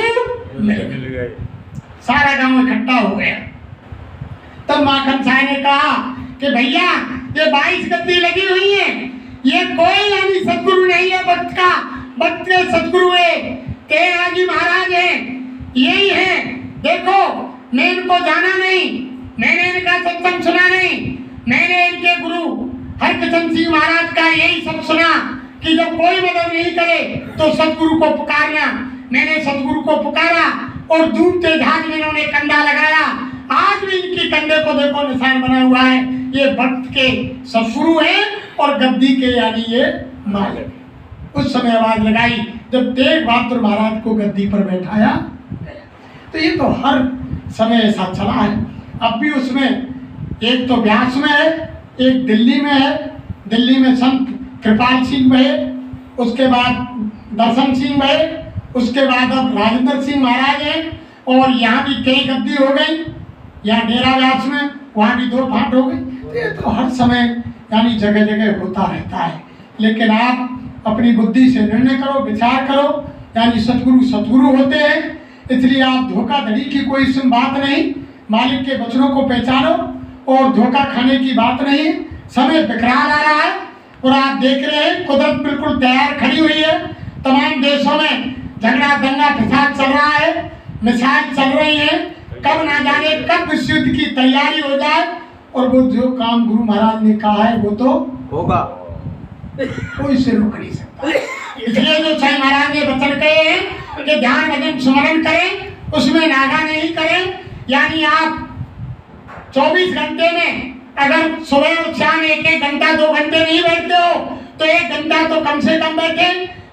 मिल गए। सारा गांव इकट्ठा हो गया। तब माखन साहब ने कहा कि भैया ये 22 गद्दी लगी हुई है, ये कोई यानी सतगुरु नहीं है, भक्त का भक्त के सतगुरु है, तेजाजी महाराज है, यही है। देखो मैं इनको जाना नहीं, मैंने इनका सत्संग सुना नहीं, मैंने इनके गुरु हरकृष्ण सिंह महाराज का यही सब सुना कि जब कोई मदद नहीं करे तो सतगुरु को पुकारना। मैंने सतगुरु को पुकारा और डूबते जहाज में इन्होंने कंधा लगाया। आज भी इनकी कंधे को देखो निशान बना हुआ है, ये भक्त के सतगुरु है और गद्दी के यानी ये मालिक। उस समय आवाज लगाई जब तेग बहादुर महाराज को गद्दी पर बैठाया गया। तो ये तो हर समय ऐसा चला है। अब भी उसमें एक तो व्यास में है, एक दिल्ली में है। दिल्ली में संत कृपाल सिंह भये, उसके बाद दर्शन सिंह भये, उसके बाद अब राजेंद्र सिंह महाराज हैं और यहाँ भी कई गद्दी हो गई। यहाँ डेरा व्यास में, वहाँ भी 2 फाट हो गई। ये तो हर समय यानी जगह जगह होता रहता है। लेकिन आप अपनी बुद्धि से निर्णय करो, विचार करो, यानी सतगुरु सतगुरु होते हैं, इसलिए आप धोखाधड़ी की कोई इसमें बात नहीं। मालिक के वचनों को पहचानो और धोखा खाने की बात नहीं। समय विकराल आ रहा है और आप देख रहे हैं कुदरत बिल्कुल तैयार खड़ी हुई है। तमाम देशों में झगड़ा दंगा फसाद चल रहा है, मिसाइल चल रही है। कब ना जाने कब विश्व युद्ध की तैयारी हो जाए और वो जो काम गुरु महाराज ने कहा है वो तो होगा, कोई से रोक नहीं सकता। इसलिए जो साईं महाराज ने वचन कहे हैं कि ध्यान भजन स्मरण करें, उसमें नागा नहीं करें। यानी आप 24 घंटे में अगर सुबह और शाम 1-1 घंटा 2 घंटे नहीं बैठते हो तो 1 घंटा तो कम से कम बैठे।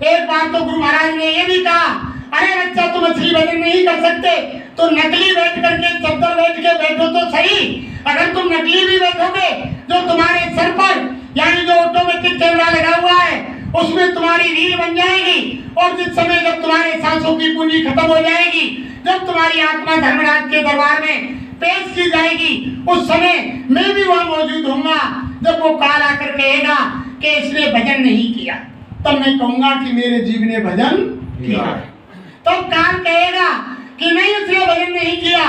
एक बार तो गुरु महाराज ने ये भी कहा, अरे बच्चा तुम असली भजन नहीं कर सकते तो नकली बैठ करके चद्दर बैठ के बैठो तो सही। अगर तुम नकली भी बैठोगे जो तुम्हारे सर पर यानी जो ऑटोमेटिक कैमरा लगा तुम्हारी रीढ़ बन जाएगी, और जिस समय जब तुम्हारे सांसों की पूंजी खत्म हो जाएगी, जब तुम्हारी आत्मा धर्मराज के दरबार में पेश की जाएगी, उस समय मैं भी वहां मौजूद होऊंगा। जब वो काल आकर कहेगा कि इसने भजन नहीं किया, तब मैं कहूंगा कि मेरे जीव ने भजन किया। तब काल कहेगा कि नहीं, इसने भजन नहीं किया,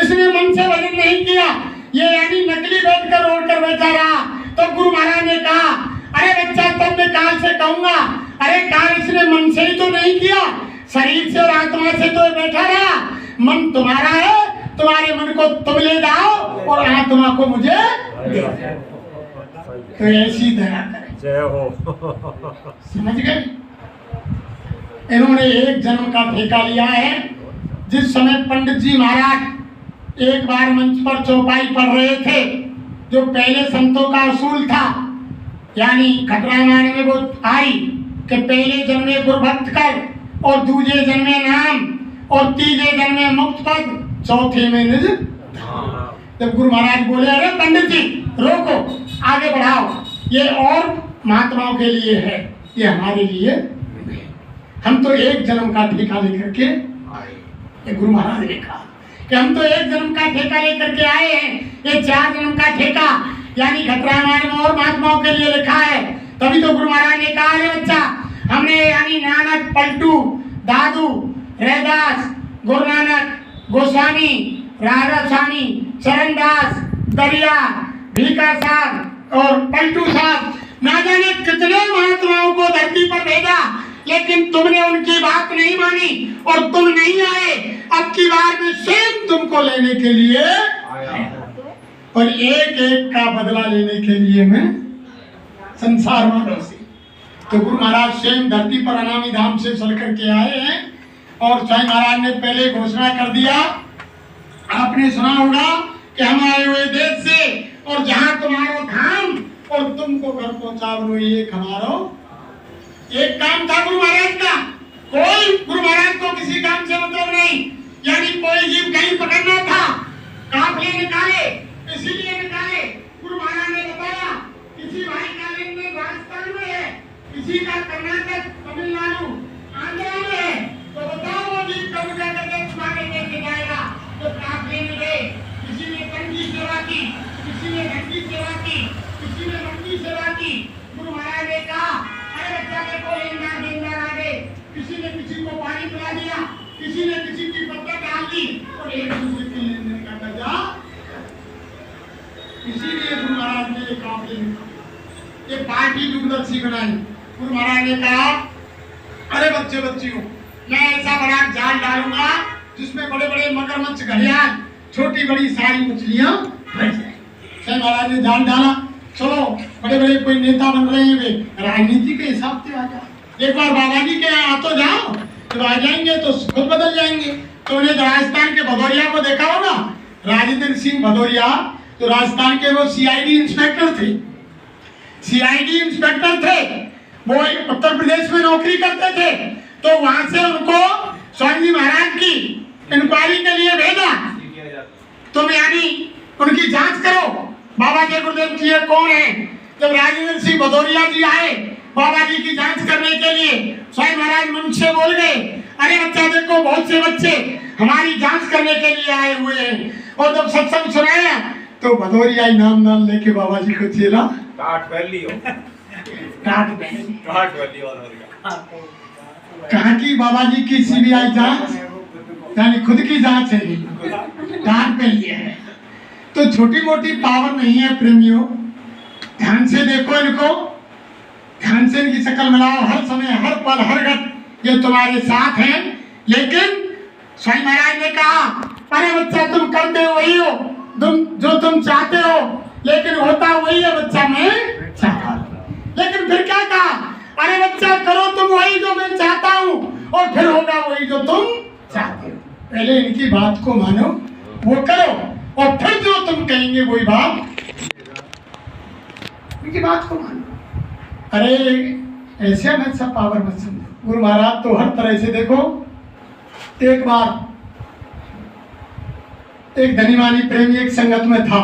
इसने मन से भजन नहीं किया, ये यानी नकली बैठकर ओढ़ कर बैठा रहा। तो गुरु महाराज ने कहा, अरे बच्चा, तब मैं काल से कहूंगा, अरे काल, इसने मन से ही तो नहीं किया, शरीर से और आत्मा से तो बैठा रहा। मन तुम्हारा है, तुम्हारे मन को तुम ले जाओ और आत्मा को मुझे दे दो। तो ऐसी दया करें। जय हो। समझ गए? इन्होंने एक जन्म का ठेका लिया है। जिस समय पंडित जी महाराज एक बार मंच पर चौपाई पढ़ रहे थे, जो पहले संतों का असूल था, यानी खटरामायण में वो आई कि पहले जन्मे गुरभक्त कर, और दूसरे जन्मे नाम, और तीसरे जन्मे मुक्त पद, चौथे में निज धाम। जब गुरु महाराज बोले, अरे पंडित जी रोको, आगे बढ़ाओ, ये और महात्माओं के लिए है, ये हमारे लिए नहीं। हम तो एक जन्म का ठेका लेकर के आए। ये गुरु महाराज ने कहा कि हम तो एक जन्म का ठेका लेकर के आए हैं। ये 4 जन्म का ठेका यानी खटरामायण में और महात्माओं के लिए लिखा है। तभी तो गुरु महाराज ने कहा, अरे बच्चा, हमने यानी नानक, पलटू, दादू, रैदास, गुरु नानक, गोस्वामी, राधा स्वामी, चरणदास, दरिया, भीखा साहब और पलटू साहब, ना जाने कितने महात्माओं को धरती पर भेजा, लेकिन तुमने उनकी बात नहीं मानी और तुम नहीं आए। अब की बार में स्वयं तुमको लेने के लिए आया, और एक एक का बदला लेने के लिए मैं संसार वालों से। तो गुरु महाराज स्वयं धरती पर अनामी धाम से चल करके आए हैं, और स्वयं महाराज ने पहले घोषणा कर दिया, आपने सुना होगा कि हम आए हुए देश से, और जहां तुम्हारा धाम और तुमको घर पहुंचा एक हमारा एक काम था गुरु महाराज का। कोई गुरु महाराज को किसी काम से मतलब नहीं, यानी कोई जीव कहीं पकड़ना था, काफले निकाले, इसीलिए निकाले। गुरु महाराज ने बताया, किसी भाई का लेन-देन राजस्थान में है, किसी का कर्नाटक, तमिलनाडु, आंध्र में है, तो बताओ वो जीव कब जाकर तुम्हारे लेके जाएगा। तो काफले में गए, किसी ने तन की सेवा की, किसी ने धन की सेवा की, किसी ने मन की सेवा की। गुरु महाराज ने कहा, अरे बच्चा, देखो लेनदार देनदार आ गए, किसी ने किसी को पानी पिला दिया, किसी ने किसी की पत्ता डाल दी, और एक दूसरे के लेनदेन का कर्जा। इसीलिए गुरु महाराज ने एक काम किया, ये पार्टी दूरदर्शी बनाई। गुरु महाराज ने कहा, अरे बच्चे बच्चियों, मैं ऐसा बड़ा जाल डालूंगा जिसमें बड़े बड़े मगरमच्छ, घड़ियाल, छोटी बड़ी सारी मछलियां फंस जाए। स्वयं महाराज ने जाल डाला, चलो बड़े बड़े कोई नेता बन रहे हैं, वे राजनीति के हिसाब से आ जाओ, एक बार बाबा जी के यहाँ आ तो जाओ, जब आ जाएंगे तो खुद बदल जाएंगे। तो उन्हें राजस्थान के भदौरिया को देखा होगा, राजेंद्र सिंह भदौरिया, तो राजस्थान के वो सीआईडी इंस्पेक्टर थे, सीआईडी इंस्पेक्टर थे, वो उत्तर प्रदेश में नौकरी करते थे। तो वहां से उनको स्वामी जी महाराज की इंक्वायरी के लिए भेजा, तुम यानी उनकी जांच करो, बाबा के गुरुदेव जी कौन है। जब राजेंद्र सिंह भदौरिया जी आए बाबा जी की जांच करने के लिए, स्वामी महाराज मन से बोल गए, अरे बच्चा देखो, बहुत से बच्चे हमारी जांच करने के लिए आए हुए हैं। और जब सत्संग सुनाया तो भदौरिया नाम नाम लेके बाबा जी को चेला काट वैली हो, काट वैली, काट वैली और कहाँ की बाबा जी की सीबीआई जांच, यानी खुद की जांच है, काट पे लिए है। तो छोटी मोटी पावर नहीं है प्रेमियों, ध्यान से देखो इनको, ध्यान से इनकी शक्ल मिलाओ, हर समय, हर पल, हर घट ये तुम्हारे साथ हैं। लेकिन स्वामी महाराज ने कहा, अरे बच्चा, तुम करते वही हो तुम जो तुम चाहते हो, लेकिन होता वही है बच्चा, मैं चाहता हूं। लेकिन फिर क्या कहा, अरे बच्चा, करो तुम वही जो मैं चाहता हूं, और फिर होगा वही जो तुम चाहते हो। पहले इनकी बात को मानो, वो करो, और फिर जो तुम कहेंगे वही बात, इनकी बात को मानो। अरे ऐसे मत सब पावर मत समझो। गुरु महाराज तो हर तरह से देखो, एक बार एक धनीमानी प्रेमी एक संगत में था,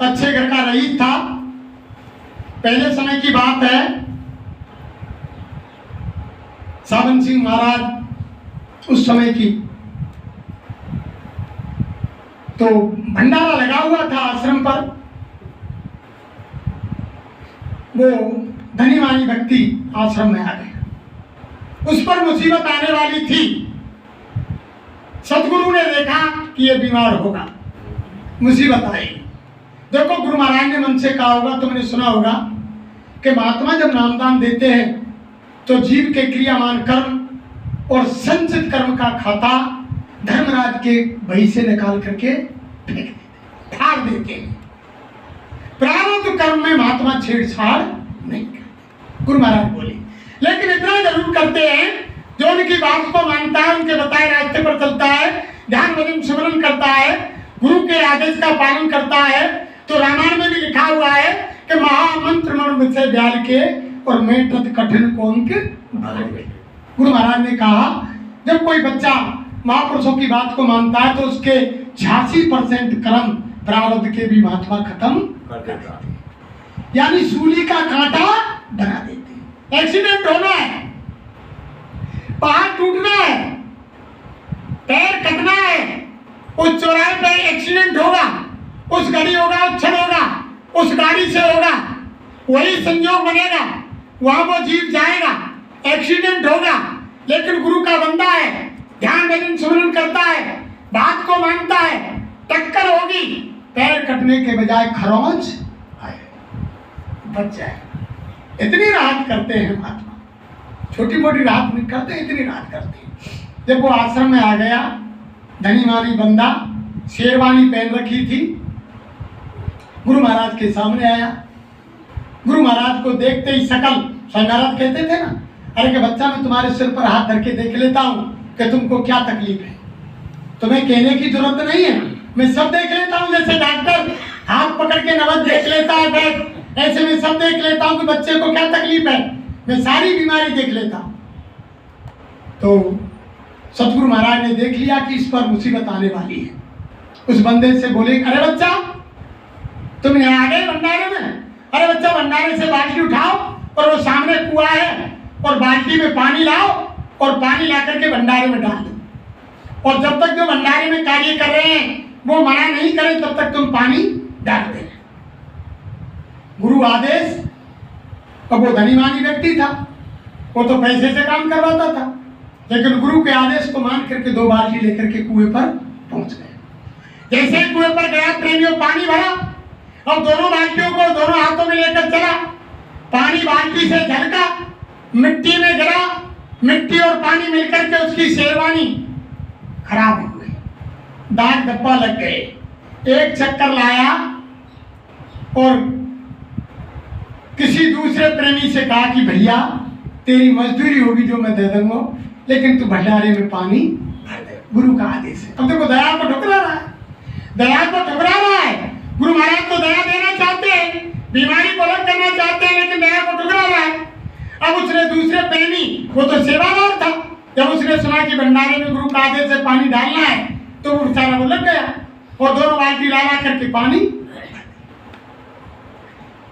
अच्छे घर का रईस था। पहले समय की बात है, सावन सिंह महाराज उस समय की तो भंडारा लगा हुआ था आश्रम पर। वो धनीवानी व्यक्ति आश्रम में आ गए, उस पर मुसीबत आने वाली थी। सतगुरु ने देखा कि ये बीमार होगा, मुसीबत आएगी। देखो गुरु महाराज ने मन से कहा होगा, तुमने सुना होगा कि महात्मा जब नामदान देते हैं तो जीव के क्रियामान कर्म और संचित कर्म का खाता धर्मराज के बही से निकाल करके फेंक देते, फाड़ देते हैं। प्रारब्ध कर्म में महात्मा छेड़छाड़ नहीं करते, गुरु महाराज बोले। लेकिन इतना जरूर करते हैं, जो उनकी बात को मानता है, उनके बताए रास्ते पर चलता है, ध्यान भजन सिमरन करता है, गुरु के आदेश का पालन करता है, तो रामायण में भी लिखा हुआ है कि महामंत्र मन विषय ब्याल के और मेटत कठिन को अंक भागे। गुरु महाराज ने कहा जब कोई बच्चा महापुरुषों की बात को मानता है तो उसके 86% कर्म प्रारब्ध के भी महात्मा खत्म कर देते हैं, यानी सूली का कांटा बना देते हैं। एक्सीडेंट होना है, पहाड़ टूटना है, पैर कटना है, उस चौराहे पे एक्सीडेंट होगा, उस गाड़ी होगा, उच्छल होगा, उस गाड़ी से होगा, वही संयोग बनेगा, वहां वो जीव जाएगा, एक्सीडेंट होगा। लेकिन गुरु का बंदा है, ध्यान भजन सिमरन करता है, बात को मानता है, टक्कर होगी, पैर कटने के बजाय खरोंच आए, बच जाए। इतनी राहत करते हैं महात्मा, छोटी मोटी राहत नहीं करते, इतनी राहत करते हैं। जब वो आश्रम में आ गया, धनीवानी बंदा शेरवानी पहन रखी थी, गुरु महाराज के सामने आया। गुरु महाराज को देखते ही सकल, स्वामी महाराज कहते थे ना, अरे कि बच्चा मैं तुम्हारे सिर पर हाथ धर के देख लेता हूँ कि तुमको क्या तकलीफ है, तुम्हें कहने की जरूरत नहीं है, मैं सब देख लेता हूँ। जैसे डॉक्टर हाथ पकड़ के नवज देख लेता है बैठ, ऐसे मैं सब देख लेता हूँ कि बच्चे को क्या तकलीफ है, मैं सारी बीमारी देख लेता हूँ। तो सतगुरु महाराज ने देख लिया कि इस पर मुसीबत आने वाली है। उस बंदे से बोले, अरे बच्चा तुम यहाँ आ गए भंडारे में, अरे बच्चा भंडारे से बाल्टी उठाओ और वो सामने कुआं है और बाल्टी में पानी लाओ और पानी ला करके भंडारे में डाल दो, और जब तक जो भंडारे में कार्य कर रहे हैं वो मना नहीं करें तब तक तुम पानी डाल देना। गुरु आदेश। अब वो धनीवानी व्यक्ति था, वो तो पैसे से काम करवाता था, लेकिन गुरु के आदेश को मान करके 2 बाल्टी लेकर के कुएं पर पहुंच गए। जैसे ही कुएं पर गया, प्रेमियों पानी भरा और दोनों बाल्टियों को दोनों हाथों में लेकर चला। पानी बाल्टी से झलका, मिट्टी में गिरा, मिट्टी और पानी मिलकर के उसकी शेरवानी खराब हो गई, दाग धब्बा लग गए। एक चक्कर लाया और किसी दूसरे प्रेमी से कहा कि भैया तेरी मजदूरी होगी जो मैं दे दूंगा, लेकिन तू भंडारे में पानी भर दे। गुरु का आदेश है। अब देखो दया को ठुकरा रहा है, दया को ठुकरा रहा है। गुरु महाराज को दया देना चाहते हैं, बीमारी को अलग करना चाहते हैं, लेकिन दया को ठुकरा रहा है। अब उसने दूसरे प्रेमी, वो तो सेवादार था, जब उसने सुना कि भंडारे में गुरु का आदेश से पानी डालना है तो वो बेचारा वो लग गया और दोनों बाल्टी ला करके पानी,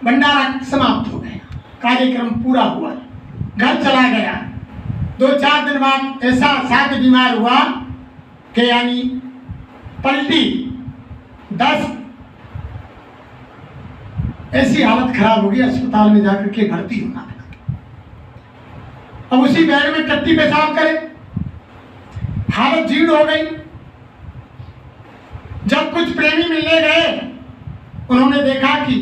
भंडारा समाप्त हो गया, कार्यक्रम पूरा हुआ, घर चला गया। 2-4 दिन बाद ऐसा साथ बीमार हुआ कि यानी पलटी 10, ऐसी हालत खराब हो गई, अस्पताल में जाकर के भर्ती होना पड़ा। अब उसी बैग में टट्टी पेशाब करे, हालत जीर्ण हो गई। जब कुछ प्रेमी मिलने गए, उन्होंने देखा कि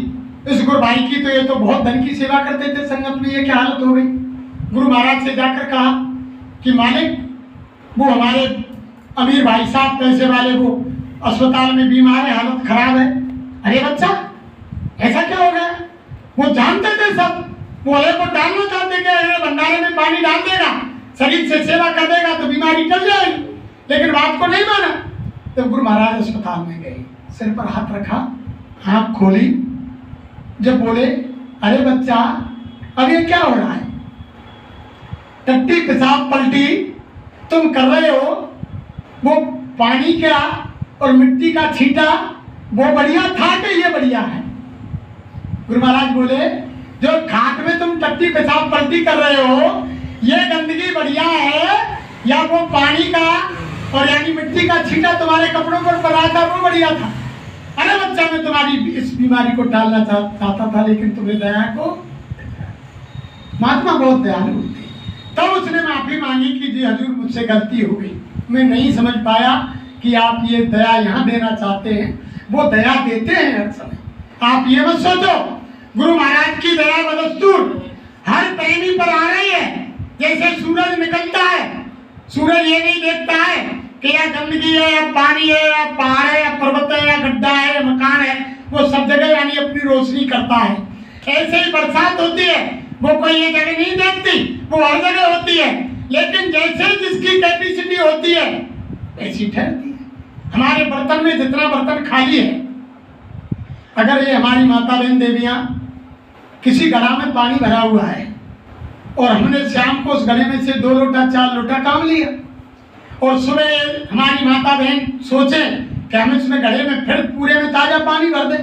इस गुरु भाई की तो ये तो बहुत धन की सेवा करते थे, संगत में ये क्या हालत हो गई। गुरु महाराज से जाकर कहा कि मालिक वो हमारे अमीर भाई साहब पैसे वाले वो अस्पताल में बीमार है, हालत खराब है। अरे बच्चा ऐसा क्या हो गया, वो जानते थे सब, वो अरे को डालना चाहते कि भंडारे में पानी डाल देगा, शरीर से सेवा कर देगा तो बीमारी टल जाएगी, लेकिन बात को नहीं माना। तो गुरु महाराज अस्पताल में गए, सिर पर हाथ रखा, आँख खोली, जब बोले अरे बच्चा अब ये क्या हो रहा है, टट्टी पेशाब पलटी तुम कर रहे हो, वो पानी का और मिट्टी का छींटा वो बढ़िया था कि ये बढ़िया है। गुरु महाराज बोले जो खाट में तुम टट्टी पेशाब पलटी कर रहे हो ये गंदगी बढ़िया है या वो पानी का और यानी मिट्टी का छींटा तुम्हारे कपड़ों पर पड़ा था वो बढ़िया था? अरे बच्चा मैं तुम्हारी इस बीमारी को टालना चाहता था लेकिन तुम्हें दया को, महात्मा बहुत दयालु होते। तब उसने माफी मांगी कि जी हजूर मुझसे गलती हो गई, मैं नहीं समझ पाया कि आप ये दया यहाँ देना चाहते हैं। वो दया देते हैं हर समय, आप ये मत सोचो गुरु महाराज की दया बदस्तूर हर प्रेमी पर आ रही है। जैसे सूरज निकलता है, सूरज ये नहीं देखता है कि या गंदगी है या पानी है या पहाड़ है या पर्वत है या गड्ढा है या मकान है, वो सब जगह यानी अपनी रोशनी करता है। ऐसे ही बरसात होती है, वो कोई ये जगह नहीं देखती, वो हर जगह होती है, लेकिन जैसे जिसकी कैपेसिटी होती है वैसी ठहरती है। हमारे बर्तन में जितना बर्तन खाली है, अगर ये हमारी माता बहन देवियां किसी घड़ा में पानी भरा हुआ है और हमने शाम को उस घड़े में से 2 लोटा 4 लोटा काम लिया और सुबह हमारी माता बहन सोचे कि हम इसमें घड़े में फिर पूरे में ताजा पानी भर दे,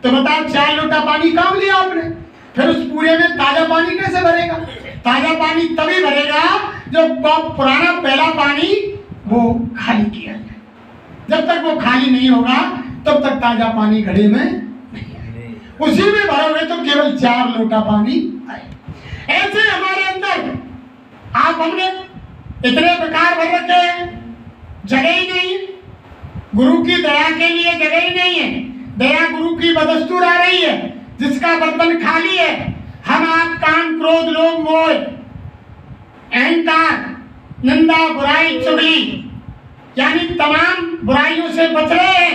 तो बताओ 4 लोटा पानी काम लिया आपने, फिर उस पूरे में ताजा पानी कैसे भरेगा? ताजा पानी तभी भरेगा जब पुराना पहला पानी वो खाली किया जाए। जब तक वो खाली नहीं होगा तब तक ताजा पानी घड़े में नहीं, उसी में भरोगे तो केवल 4 लोटा पानी आए। ऐसे हमारे अंदर आप हमने इतने प्रकार भर रखे हैं, जगह ही नहीं, गुरु की दया के लिए जगह ही नहीं है। दया गुरु की बदस्तूर आ रही है, जिसका बर्तन खाली है। हम आप काम क्रोध लोभ मोह अहंकार निंदा बुराई चुगली यानी तमाम बुराइयों से बच रहे हैं,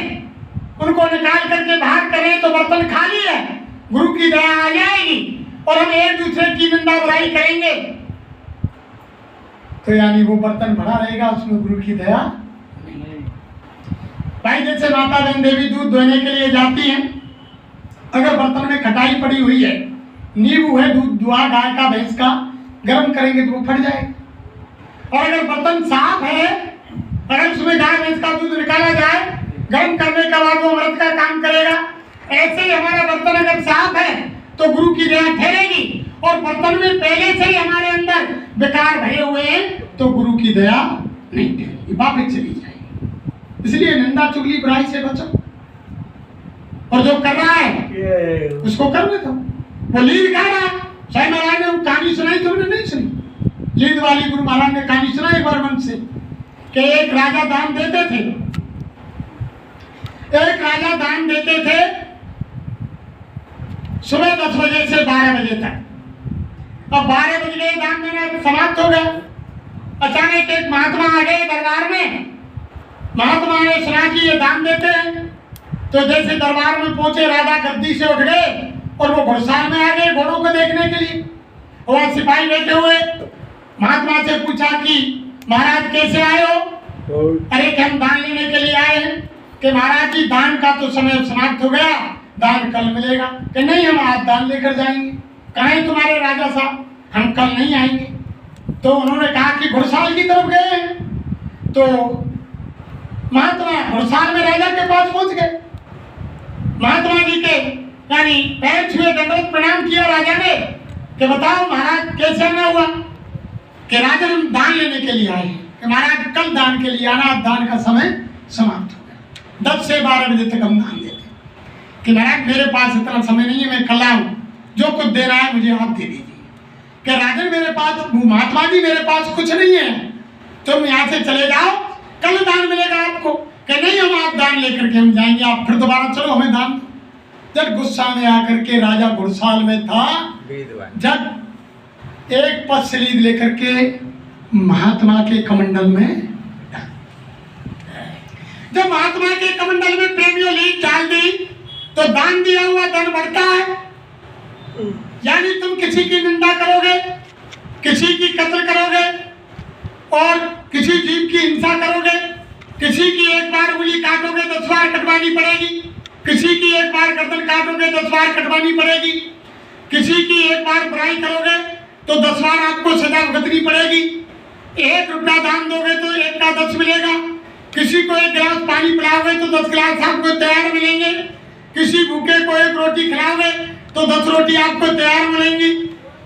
उनको निकाल करके बाहर करें तो बर्तन खाली है, गुरु की दया आ जाएगी और हम एक दूसरे की निंदा बुराई करेंगे तो यानी वो बर्तन भरा रहेगा, उसमें गुरु की दया नहीं। भाई जैसे माता बहन देवी दूध दोहने के लिए जाती हैं, अगर बर्तन में खटाई पड़ी हुई है, नींबू है, दूध दुआ गाय का भैंस का, गर्म करेंगे तो वो फट जाएगा। और अगर बर्तन साफ है, अगर उसमें गाय भैंस का दूध निकाला जाए, गर्म करने के बाद वो अमृत का काम करेगा। ऐसे ही हमारा बर्तन अगर साफ है तो गुरु की दया ठहरेगी, और बर्तन में पहले से ही हमारे अंदर बेकार भरे हुए हैं तो गुरु की दया नहीं ठहरेगी, वापस चली जाएगी। इसलिए निंदा चुगली बुराई से बचो, और जो कर रहा है उसको करने दो। वो लीद कह रहा, साईं महाराज ने कहानी सुनाई, तुमने नहीं सुनी? लीद वाली गुरु महाराज ने कहानी सुनाई एक बार मन से कि एक राजा दान देते थे, सुबह 10 बजे से 12 बजे तक। अब 12 बज गए, दान देना समाप्त हो गया। अचानक एक महात्मा आ गए दरबार में। महात्मा ने सुना कि ये दान देते हैं, तो जैसे दरबार में पहुंचे राजा गद्दी से उठ गए और वो घुड़साल में आ गए घोड़ों को देखने के लिए। और सिपाही बैठे हुए महात्मा से पूछा कि महाराज कैसे आए हो? अरे कि हम दान लेने के लिए आए हैं। कि महाराज जी दान का तो समय समाप्त हो गया, दान कल मिलेगा। कि नहीं, हम आज दान लेकर जाएंगे। कहें तुम्हारे राजा साहब, हम कल नहीं आएंगे। तो उन्होंने कहा कि घुड़साल की तरफ गए हैं। तो महात्मा घुड़साल में राजा के पास पहुंच गए। महात्मा जी के यानी पैर छुए, दंडवत प्रणाम किया राजा ने कि बताओ महाराज कैसे आना हुआ? कि राजा हम दान लेने के लिए आए हैं। कि महाराज कल दान के लिए आना, आज दान का समय समाप्त हो गया। 10 से 12 बजे तक हम दान देते। कि महाराज मेरे पास इतना समय नहीं है, मैं कल आऊँ, जो कुछ देना है मुझे आप दे दीजिए। कि राजन मेरे पास, महात्मा जी मेरे पास कुछ नहीं है, तुम यहाँ से चले जाओ, कल दान मिलेगा आपको। कि नहीं, हम आप दान लेकर के हम जाएंगे, आप फिर दोबारा चलो हमें दान। जब गुस्सा में आकर के राजा घुड़साल में था, जब एक पसलीद लेकर के महात्मा के कमंडल में, जब महात्मा के कमंडल में प्रेमियों लीड डाल दी तो दान दिया हुआ धन बढ़ता है। यानी तुम किसी की निंदा करोगे, किसी की कत्ल करोगे और किसी जीव की हिंसा करोगे, किसी की एक बार उंगली काटोगे 10 बार कटवानी पड़ेगी, किसी की एक बार गर्दन काटोगे 10 बार कटवानी पड़ेगी, किसी की एक बार बुराई करोगे तो 10 बार आपको सजा भुगतनी पड़ेगी। 1 रुपया दान दोगे तो 1 का 10 मिलेगा। किसी को 1 गिलास पानी पिलाओगे तो 10 गिलास आपको तैयार मिलेंगे। किसी भूखे को 1 रोटी खिलाओगे तो 10 रोटी आपको तैयार मिलेंगी।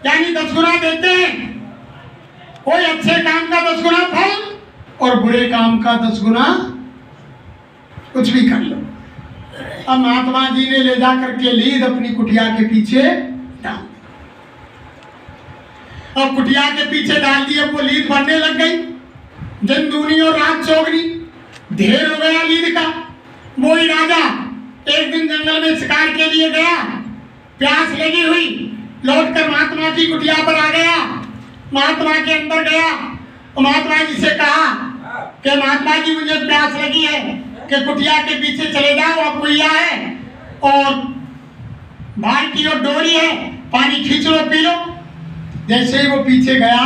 यानी 10 गुना देते हैं। कोई अच्छे काम का 10 गुना फल और बुरे काम का 10 गुना कुछ भी कर लो। अब महात्मा जी ने ले जा करके लीद अपनी कुटिया के पीछे डाल दी। अब कुटिया के पीछे डाल दी, अब वो लीद बढ़ने लग गई, दिन दूनी और रात चौगनी, ढेर हो गया लीद का। वही राजा एक दिन जंगल में शिकार के लिए गया, प्यास लगी हुई, लौटकर महात्मा की कुटिया पर आ गया। महात्मा के अंदर गया और महात्मा जी से कहा कि महात्मा जी मुझे प्यास लगी है कि कुटिया के पीछे चले जाओ, अब कुइया है और बाल्टी और डोरी है, पानी खींच लो पी लो। जैसे ही वो पीछे गया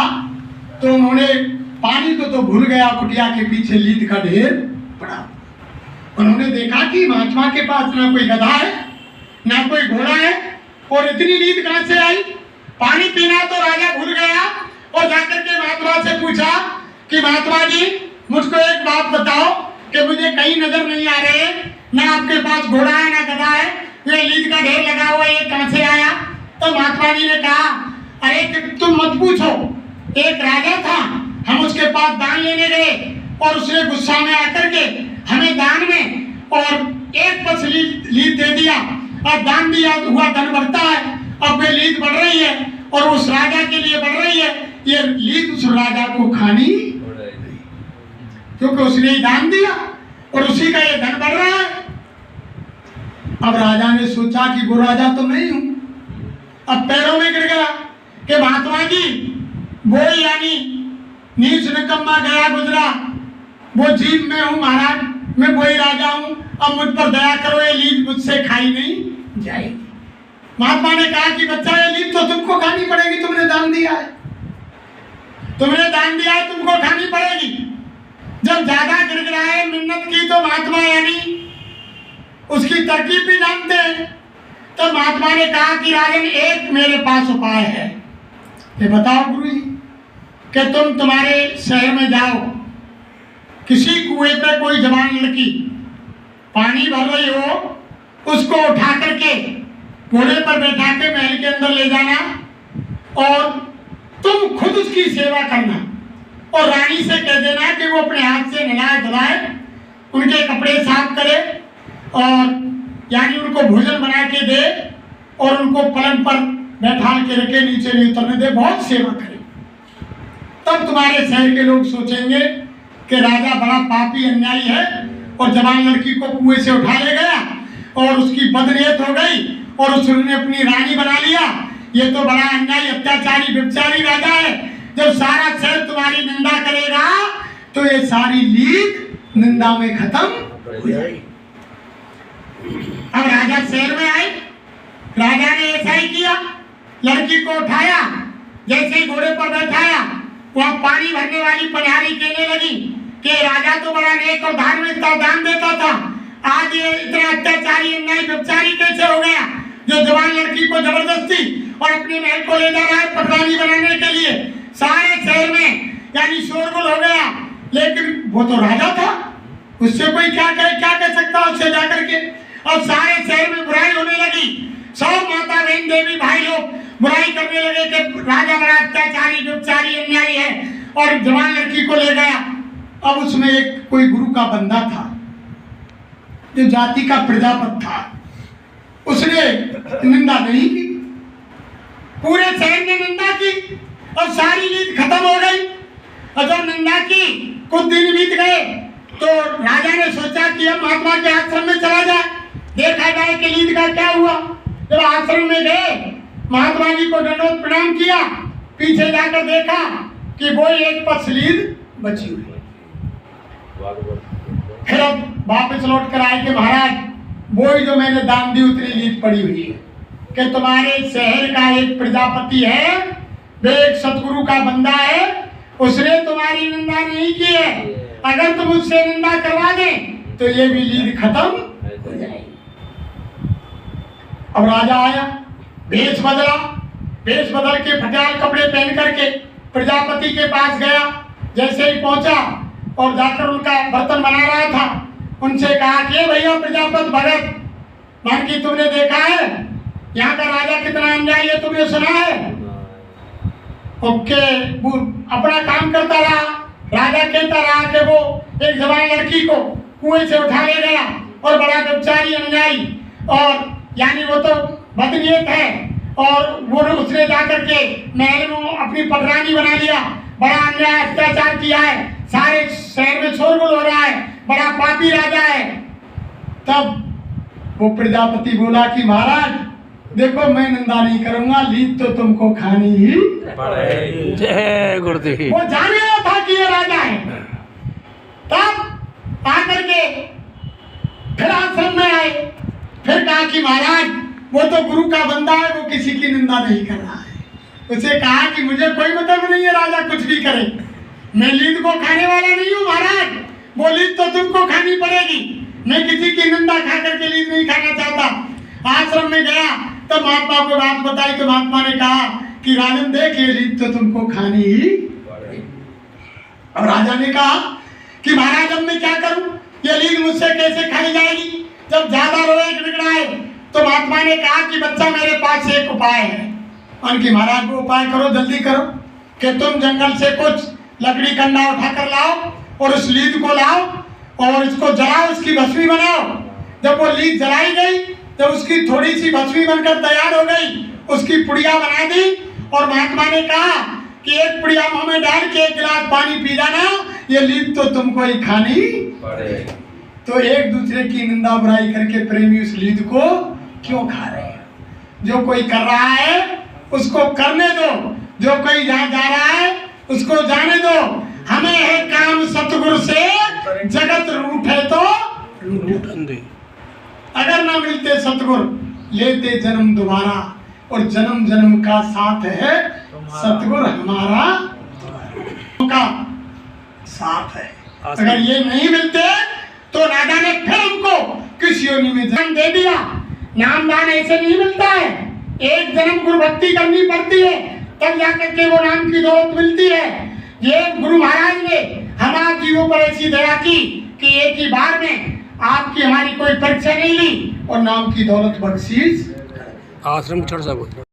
तो उन्होंने पानी को तो भूल गया, कुटिया के पीछे लीद का ढेर पड़ा। उन्होंने देखा कि महात्मा के पास ना कोई गधा है ना कोई घोड़ा है और इतनी लीद कहां से आई। पानी पीना तो राजा भूल गया और जाकर के महात्मा से पूछा कि महात्मा जी मुझको एक बात बताओ कि मुझे कहीं नजर नहीं आ रहे, ना आपके पास घोड़ा है ना गधा है, ये लीद का ढेर लगा हुआ ये कहां से आया। तो महात्मा जी ने कहा अरे तुम मत पूछो, एक राजा था, हम उसके पास दान लेने गए और उसने गुस्सा में आकर के हमें दान में और एक पस लीद दे दिया और दान दिया हुआ धन बढ़ता है। अब ये लीद बढ़ रही है और उस राजा के लिए बढ़ रही है, ये लीद उस राजा को खानी क्योंकि उसने ही दान दिया और उसी का ये धन बढ़ रहा है। अब राजा ने सोचा कि वो राजा तो नहीं हूं, अब पैरों में गिर गया कि महात्मा जी वो यानी नीच निकम्मा गया गुजरा, वो जीव में हूं महाराज, मैं वही राजा हूं, अब मुझ पर दया करो, ये लीद मुझसे खाई नहीं जाएगी। महात्मा ने कहा कि बच्चा ये लीद तो तुमको खानी पड़ेगी, तुमने दान दिया है, तुमने दान दिया है, तुमको खानी पड़ेगी। जब ज्यादा गिड़गिड़ाए मिन्नत की तो महात्मा यानी उसकी तरकीब भी जानते हैं। तो महात्मा ने कहा कि राजन एक मेरे पास उपाय है, ये बताओ गुरु जी कि तुम्हारे शहर में जाओ, किसी कुएं पे कोई जवान लड़की पानी भर रही हो, उसको उठा करके घोड़े पर बैठा के महल के अंदर ले जाना और तुम खुद उसकी सेवा करना और रानी से कह देना कि वो अपने हाथ से नहलाए धुलाए, उनके कपड़े साफ करे और यानी उनको भोजन बना के दे और उनको पलंग पर बैठा के रखे, नीचे नहीं उतरने दे, बहुत सेवा करे। तब तुम्हारे शहर के लोग सोचेंगे कि राजा बड़ा पापी अन्यायी है और जवान लड़की को कुएं से उठा ले गया और उसकी बदनीयत हो गई और उसने अपनी रानी बना लिया, ये तो बड़ा अन्यायी अत्याचारी व्यभिचारी राजा है। जब सारा शहर तुम्हारी निंदा करेगा तो ये सारी लीद निंदा में खत्म हो जाएगी। अब राजा शहर में आए, राजा ने ऐसा ही किया, लड़की को उठाया, जैसे ही घोड़े पर बैठाया, वहां पानी भरने वाली पनिहारी कहने लगी कि राजा तो बड़ा नेक और धार्मिक था, दान देता था, आज ये इतना अत्याचारी अन्यायी व्यभिचारी कैसे हो गया जो जवान लड़की को जबरदस्ती और अपने महल को ले जा रहा है पटरानी बनाने के लिए। सारे शहर में यानी शोरगुल हो गया, लेकिन वो तो राजा था, उससे कोई क्या कह सकता उससे जाकर के। और सारे शहर में बुराई होने लगी, सब माता बहन देवी भाई लोग बुराई करने लगे कि राजा बड़ा अत्याचारी व्यभिचारी अन्यायी है और जवान लड़की को ले गया। अब उसमें एक कोई गुरु का बंदा था जो जाति का प्रजापति था, उसने निंदा नहीं की, पूरे शहर ने निंदा की और सारी लीद खत्म हो गई। और जब निंदा की कुछ दिन बीत गए तो राजा ने सोचा कि अब महात्मा के आश्रम में चला जाए, देखा जाए कि लीद का क्या हुआ। जब आश्रम में गए, महात्मा जी को दंडवत प्रणाम किया, पीछे जाकर देखा कि वो एक पस लीद बची हुई है। फिर अब वापस लौट कर आए कि महाराज वो ही जो मैंने दान दी उतनी लीद पड़ी हुई है कि तुम्हारे शहर का एक प्रजापति है, वे एक सतगुरु का बंदा है, उसने तुम्हारी निंदा नहीं की है, अगर तुम उससे निंदा करवा दें तो ये भी लीद खत्म हो जाएगी। अब राजा आया, भेष बदल के फटाल कपड़े पहन करके प्रजापति के पास गया। जैसे ही पहुंचा और जाकर उनका बर्तन बना रहा था, उनसे कहा कि भैया प्रजापति भगत, मान की तुमने देखा है यहाँ का राजा कितना अन्यायी है, तुमने सुना है? ओके वो अपना काम करता रहा। राजा कहता रहा कि वो एक जवान लड़की को कुएं से उठा ले गया और बड़ा व्यभिचारी अनुयायी और यानी वो तो बदनीयत है और वो उसने जाकर के महल में अपनी पटरानी बना लिया। बड़ा अन्याय अत्याचार किया है, सारे शहर में शोरगुल हो रहा है, बड़ा पापी राजा है। तब वो प्रजापति बोला कि महाराज देखो मैं निंदा नहीं करूंगा, लीद तो तुमको खानी ही पड़ेगी। जय गुरुदेव। वो जाने था कि ये राजा है। तब आकर के फिर आश्रम में आए, फिर कहा कि महाराज वो तो गुरु का बंदा है, वो किसी की निंदा नहीं कर रहा है। उसे कहा कि मुझे कोई मतलब नहीं है राजा कुछ भी करे, मैं लीद को खाने वाला नहीं हूँ महाराज, वो लीद तो तुमको खानी पड़ेगी, मैं किसी की निंदा खा करके लीद नहीं खाना चाहता। आश्रम में गया तब महात्मा को बात बताई तो महात्मा ने कहा कि राजन देख ये लीद तो तुमको खानी ही। अब राजा ने कहा कि महाराज अब मैं क्या करूं, ये लीद मुझसे कैसे खाई जाएगी। जब ज्यादा रोए गिड़गिड़ाए तो महात्मा ने कहा कि बच्चा मेरे पास एक उपाय है। उनकी महाराज वो उपाय करो, जल्दी करो कि तुम जंगल से कुछ लकड़ी कंडा उठा कर लाओ और उस लीद को लाओ और इसको जलाओ, उसकी भस्मी बनाओ। जब वो लीद जलाई गई जब उसकी थोड़ी सी भस्मी बनकर तैयार हो गई, उसकी पुड़िया बना दी और महात्मा ने कहा कि एक पुड़िया मुंह में डाल के एक गिलास पानी पी जाना, ये लीद तो तुमको ही खानी पड़ेगी। तो एक दूसरे की निंदा बुराई करके प्रेमी उस लीद को क्यों खा रहे हैं। जो कोई कर रहा है उसको करने दो, जो कोई जहाँ जा रहा है उसको जाने दो। हमें है काम सतगुरु से, जगत रूठे तो लूटन दे। अगर ना मिलते सतगुरु लेते जन्म दोबारा, और जन्म जन्म का साथ है सतगुरु हमारा का साथ है। अगर ये नहीं मिलते तो राजा ने फिर हमको किस योनि में जन्म दे दिया। नामदान ऐसे नहीं मिलता है, एक जन्म गुरु भक्ति करनी पड़ती है तब जाकर के वो नाम की दौलत मिलती है। ये गुरु महाराज ने हमारे जीवों पर ऐसी दया की कि एक ही बार में आपकी हमारी कोई परीक्षा नहीं ली और नाम की दौलत बख्शीश। आश्रम चढ़ सकते।